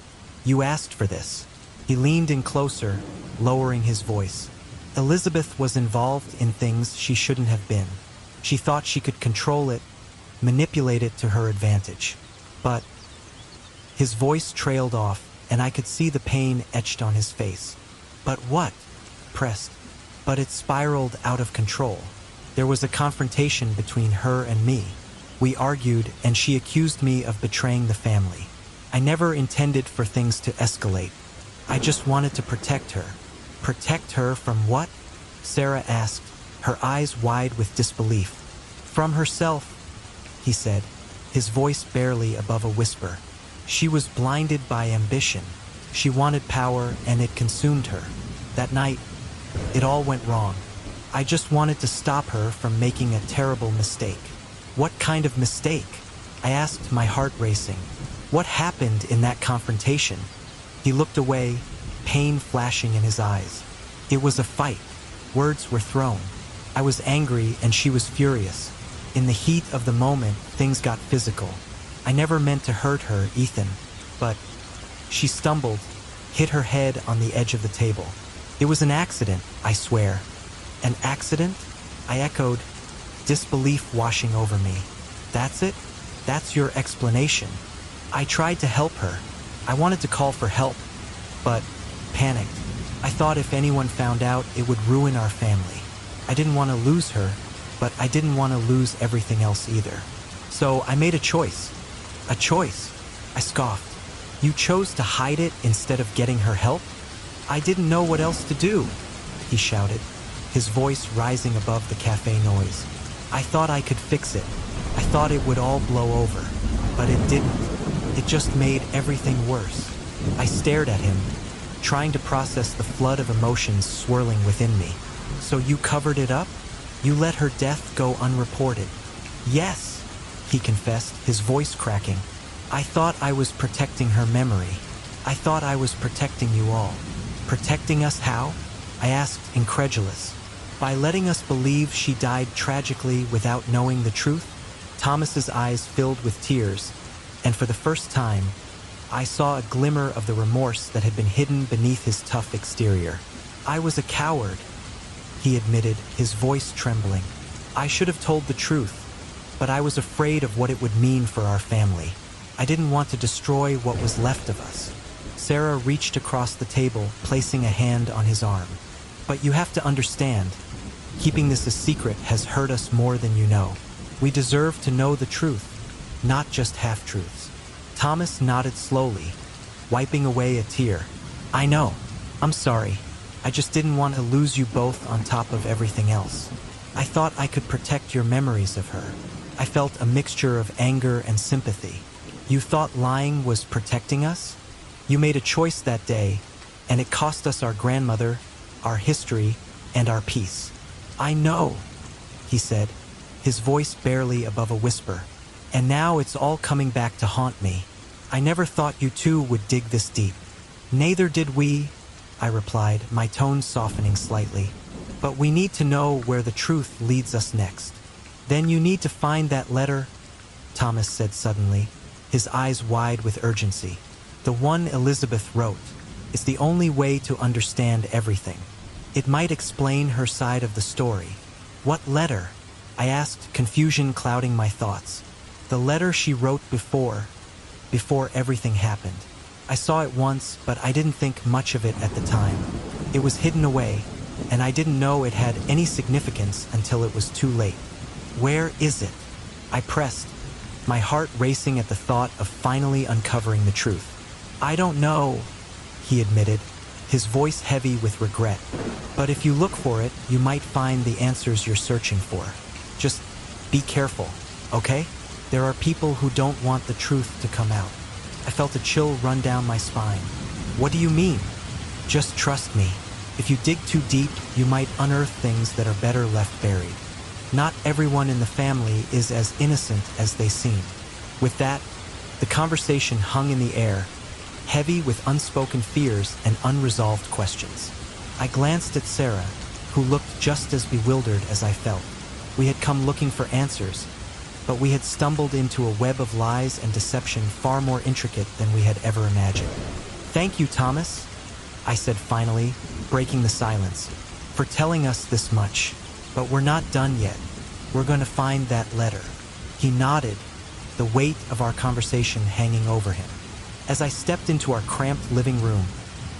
you asked for this." He leaned in closer, lowering his voice. "Elizabeth was involved in things she shouldn't have been. She thought she could control it, manipulate it to her advantage. But..." His voice trailed off, and I could see the pain etched on his face. "But what?" pressed. "But it spiraled out of control. There was a confrontation between her and me. We argued, and she accused me of betraying the family. I never intended for things to escalate. I just wanted to protect her." "Protect her from what?" Sarah asked, her eyes wide with disbelief. "From herself," he said, his voice barely above a whisper. "She was blinded by ambition. She wanted power, and it consumed her. That night, it all went wrong. I just wanted to stop her from making a terrible mistake." "What kind of mistake?" I asked, my heart racing. "What happened in that confrontation?" He looked away, pain flashing in his eyes. "It was a fight. Words were thrown. I was angry and she was furious. In the heat of the moment, things got physical. I never meant to hurt her, Ethan, but..." She stumbled, hit her head on the edge of the table. "It was an accident, I swear." "An accident?" I echoed, disbelief washing over me. "That's it? That's your explanation?" I tried to help her. I wanted to call for help, but panicked. I thought if anyone found out, it would ruin our family. I didn't want to lose her, but I didn't want to lose everything else either. So I made a choice. A choice, I scoffed. You chose to hide it instead of getting her help? I didn't know what else to do, he shouted, his voice rising above the cafe noise. I thought I could fix it. I thought it would all blow over, but it didn't. It just made everything worse. I stared at him, trying to process the flood of emotions swirling within me. So you covered it up? You let her death go unreported? Yes, he confessed, his voice cracking. I thought I was protecting her memory. I thought I was protecting you all. Protecting us how? I asked, incredulous. By letting us believe she died tragically without knowing the truth? Thomas's eyes filled with tears, and for the first time, I saw a glimmer of the remorse that had been hidden beneath his tough exterior. I was a coward, he admitted, his voice trembling. I should have told the truth, but I was afraid of what it would mean for our family. I didn't want to destroy what was left of us. Sarah reached across the table, placing a hand on his arm. But you have to understand, keeping this a secret has hurt us more than you know. We deserve to know the truth, not just half-truths. Thomas nodded slowly, wiping away a tear. I know. I'm sorry. I just didn't want to lose you both on top of everything else. I thought I could protect your memories of her. I felt a mixture of anger and sympathy. You thought lying was protecting us? You made a choice that day, and it cost us our grandmother, our history, and our peace. I know, he said, his voice barely above a whisper. And now it's all coming back to haunt me. I never thought you two would dig this deep. Neither did we, I replied, my tone softening slightly. But we need to know where the truth leads us next. Then you need to find that letter, Thomas said suddenly, his eyes wide with urgency. The one Elizabeth wrote. It's the only way to understand everything. It might explain her side of the story. What letter? I asked, confusion clouding my thoughts. The letter she wrote before everything happened. I saw it once, but I didn't think much of it at the time. It was hidden away, and I didn't know it had any significance until it was too late. Where is it? I pressed, my heart racing at the thought of finally uncovering the truth. I don't know, he admitted, his voice heavy with regret. But if you look for it, you might find the answers you're searching for. Just be careful, okay? There are people who don't want the truth to come out. I felt a chill run down my spine. What do you mean? Just trust me. If you dig too deep, you might unearth things that are better left buried. Not everyone in the family is as innocent as they seem. With that, the conversation hung in the air, heavy with unspoken fears and unresolved questions. I glanced at Sarah, who looked just as bewildered as I felt. We had come looking for answers, but we had stumbled into a web of lies and deception far more intricate than we had ever imagined. Thank you, Thomas, I said finally, breaking the silence, for telling us this much. But we're not done yet. We're going to find that letter. He nodded, the weight of our conversation hanging over him. As I stepped into our cramped living room,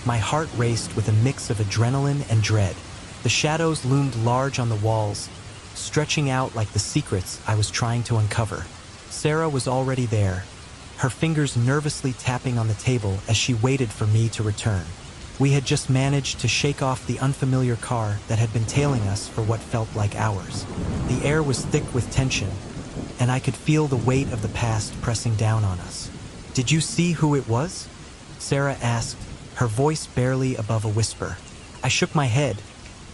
my heart raced with a mix of adrenaline and dread. The shadows loomed large on the walls, stretching out like the secrets I was trying to uncover. Sarah was already there, her fingers nervously tapping on the table as she waited for me to return. We had just managed to shake off the unfamiliar car that had been tailing us for what felt like hours. The air was thick with tension, and I could feel the weight of the past pressing down on us. Did you see who it was? Sarah asked, her voice barely above a whisper. I shook my head,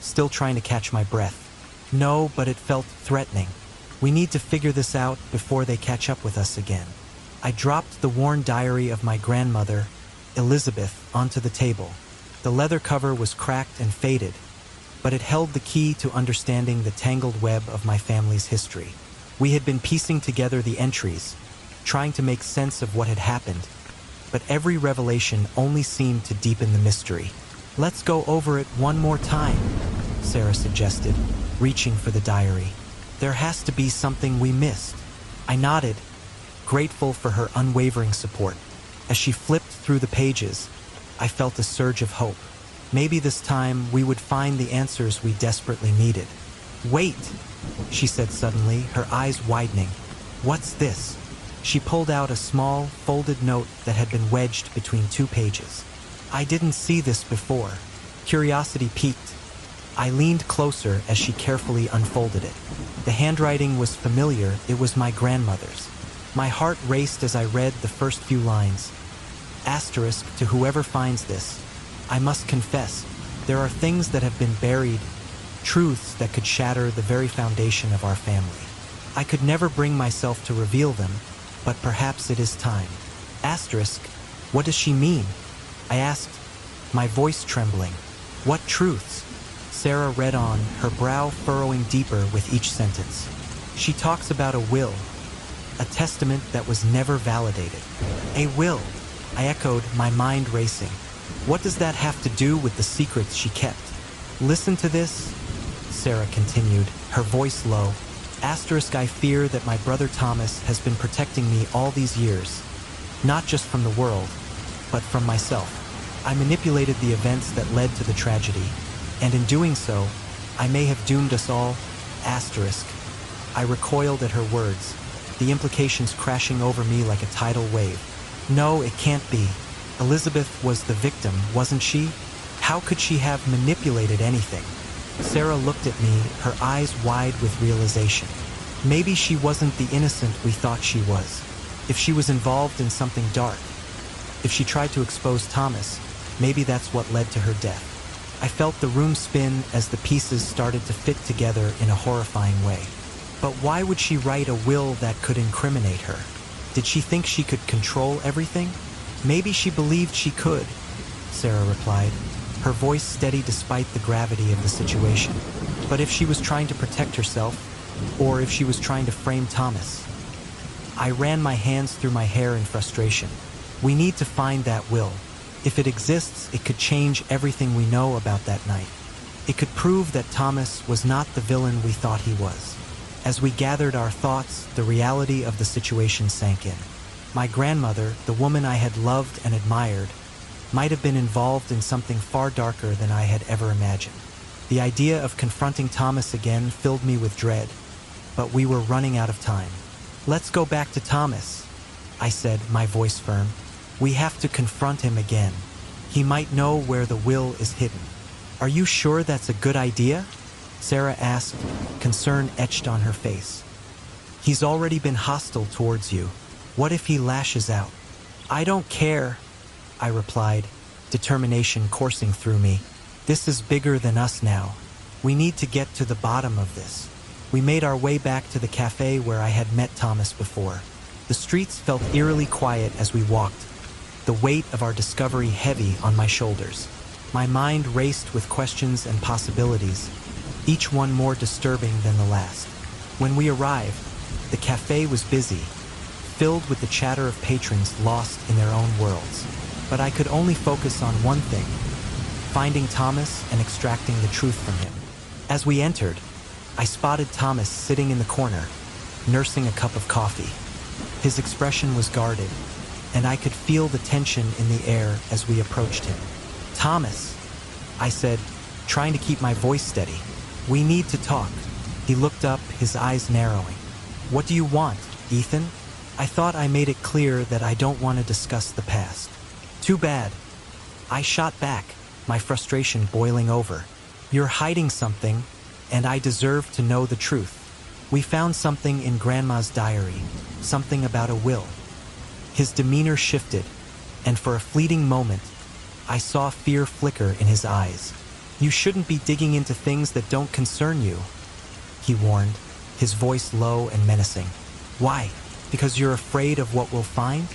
still trying to catch my breath. No, but it felt threatening. We need to figure this out before they catch up with us again. I dropped the worn diary of my grandmother, Elizabeth, onto the table. The leather cover was cracked and faded, but it held the key to understanding the tangled web of my family's history. We had been piecing together the entries, trying to make sense of what had happened, but every revelation only seemed to deepen the mystery. Let's go over it one more time, Sarah suggested, reaching for the diary. There has to be something we missed. I nodded, grateful for her unwavering support. As she flipped through the pages, I felt a surge of hope. Maybe this time we would find the answers we desperately needed. Wait, she said suddenly, her eyes widening. What's this? She pulled out a small, folded note that had been wedged between 2 pages. I didn't see this before. Curiosity piqued. I leaned closer as she carefully unfolded it. The handwriting was familiar, it was my grandmother's. My heart raced as I read the first few lines. Asterisk, to whoever finds this, I must confess, there are things that have been buried, truths that could shatter the very foundation of our family. I could never bring myself to reveal them, but perhaps it is time. Asterisk, what does she mean? I asked, my voice trembling. What truths? Sarah read on, her brow furrowing deeper with each sentence. She talks about a will, a testament that was never validated. A will, I echoed, my mind racing. What does that have to do with the secrets she kept? Listen to this, Sarah continued, her voice low. Asterisk, I fear that my brother Thomas has been protecting me all these years, not just from the world, but from myself. I manipulated the events that led to the tragedy, and in doing so, I may have doomed us all. Asterisk. I recoiled at her words, the implications crashing over me like a tidal wave. No, it can't be. Elizabeth was the victim, wasn't she? How could she have manipulated anything? Sarah looked at me, her eyes wide with realization. Maybe she wasn't the innocent we thought she was. If she was involved in something dark, if she tried to expose Thomas, maybe that's what led to her death. I felt the room spin as the pieces started to fit together in a horrifying way. But why would she write a will that could incriminate her? Did she think she could control everything? Maybe she believed she could, Sarah replied, her voice steady despite the gravity of the situation. But if she was trying to protect herself, or if she was trying to frame Thomas? I ran my hands through my hair in frustration. We need to find that will. If it exists, it could change everything we know about that night. It could prove that Thomas was not the villain we thought he was. As we gathered our thoughts, the reality of the situation sank in. My grandmother, the woman I had loved and admired, might have been involved in something far darker than I had ever imagined. The idea of confronting Thomas again filled me with dread, but we were running out of time. Let's go back to Thomas, I said, my voice firm. We have to confront him again. He might know where the will is hidden. Are you sure that's a good idea? Sarah asked, concern etched on her face. He's already been hostile towards you. What if he lashes out? I don't care, I replied, determination coursing through me. This is bigger than us now. We need to get to the bottom of this. We made our way back to the cafe where I had met Thomas before. The streets felt eerily quiet as we walked, the weight of our discovery heavy on my shoulders. My mind raced with questions and possibilities, each one more disturbing than the last. When we arrived, the cafe was busy, filled with the chatter of patrons lost in their own worlds. But I could only focus on one thing, finding Thomas and extracting the truth from him. As we entered, I spotted Thomas sitting in the corner, nursing a cup of coffee. His expression was guarded, and I could feel the tension in the air as we approached him. Thomas, I said, trying to keep my voice steady. We need to talk. He looked up, his eyes narrowing. What do you want, Ethan? I thought I made it clear that I don't want to discuss the past. Too bad. I shot back, my frustration boiling over. You're hiding something, and I deserve to know the truth. We found something in Grandma's diary, something about a will. His demeanor shifted, and for a fleeting moment, I saw fear flicker in his eyes. You shouldn't be digging into things that don't concern you, he warned, his voice low and menacing. Why? Because you're afraid of what we'll find?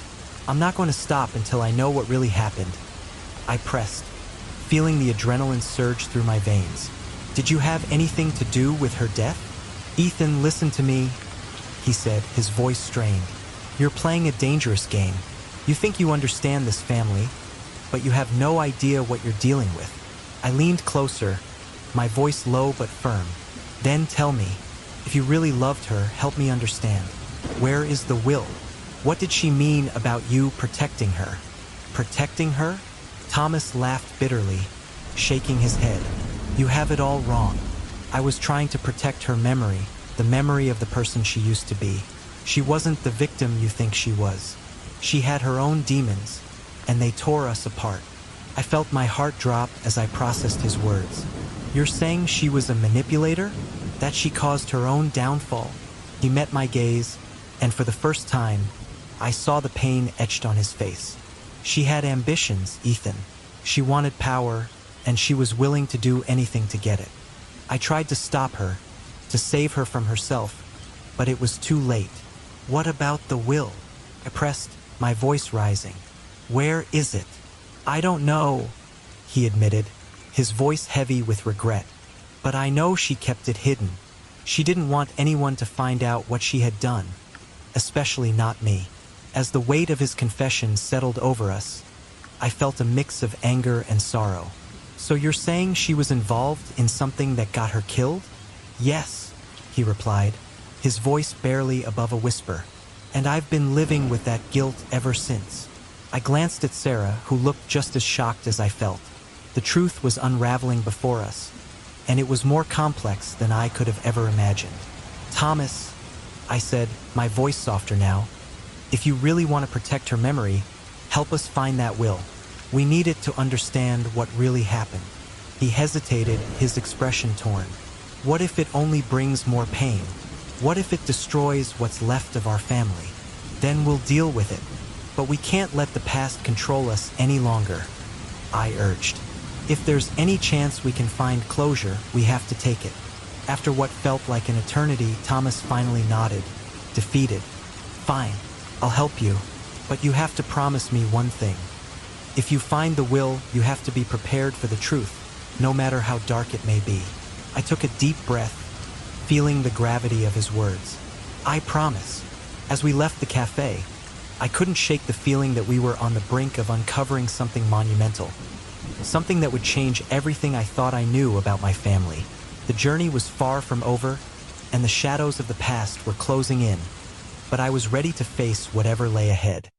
I'm not going to stop until I know what really happened. I pressed, feeling the adrenaline surge through my veins. Did you have anything to do with her death? Ethan, listen to me, he said, his voice strained. You're playing a dangerous game. You think you understand this family, but you have no idea what you're dealing with. I leaned closer, my voice low but firm. Then tell me, if you really loved her, help me understand. Where is the will? What did she mean about you protecting her? Protecting her? Thomas laughed bitterly, shaking his head. You have it all wrong. I was trying to protect her memory, the memory of the person she used to be. She wasn't the victim you think she was. She had her own demons, and they tore us apart. I felt my heart drop as I processed his words. You're saying she was a manipulator? That she caused her own downfall? He met my gaze, and for the first time, I saw the pain etched on his face. She had ambitions, Ethan. She wanted power, and she was willing to do anything to get it. I tried to stop her, to save her from herself, but it was too late. What about the will? I pressed, my voice rising. Where is it? I don't know, he admitted, his voice heavy with regret. But I know she kept it hidden. She didn't want anyone to find out what she had done, especially not me. As the weight of his confession settled over us, I felt a mix of anger and sorrow. So you're saying she was involved in something that got her killed? Yes, he replied, his voice barely above a whisper. And I've been living with that guilt ever since. I glanced at Sarah, who looked just as shocked as I felt. The truth was unraveling before us, and it was more complex than I could have ever imagined. Thomas, I said, my voice softer now, if you really want to protect her memory, help us find that will. We need it to understand what really happened. He hesitated, his expression torn. What if it only brings more pain? What if it destroys what's left of our family? Then we'll deal with it. But we can't let the past control us any longer, I urged. If there's any chance we can find closure, we have to take it. After what felt like an eternity, Thomas finally nodded, defeated. Fine, I'll help you, but you have to promise me one thing. If you find the will, you have to be prepared for the truth, no matter how dark it may be. I took a deep breath, feeling the gravity of his words. I promise. As we left the cafe, I couldn't shake the feeling that we were on the brink of uncovering something monumental. Something that would change everything I thought I knew about my family. The journey was far from over, and the shadows of the past were closing in, but I was ready to face whatever lay ahead.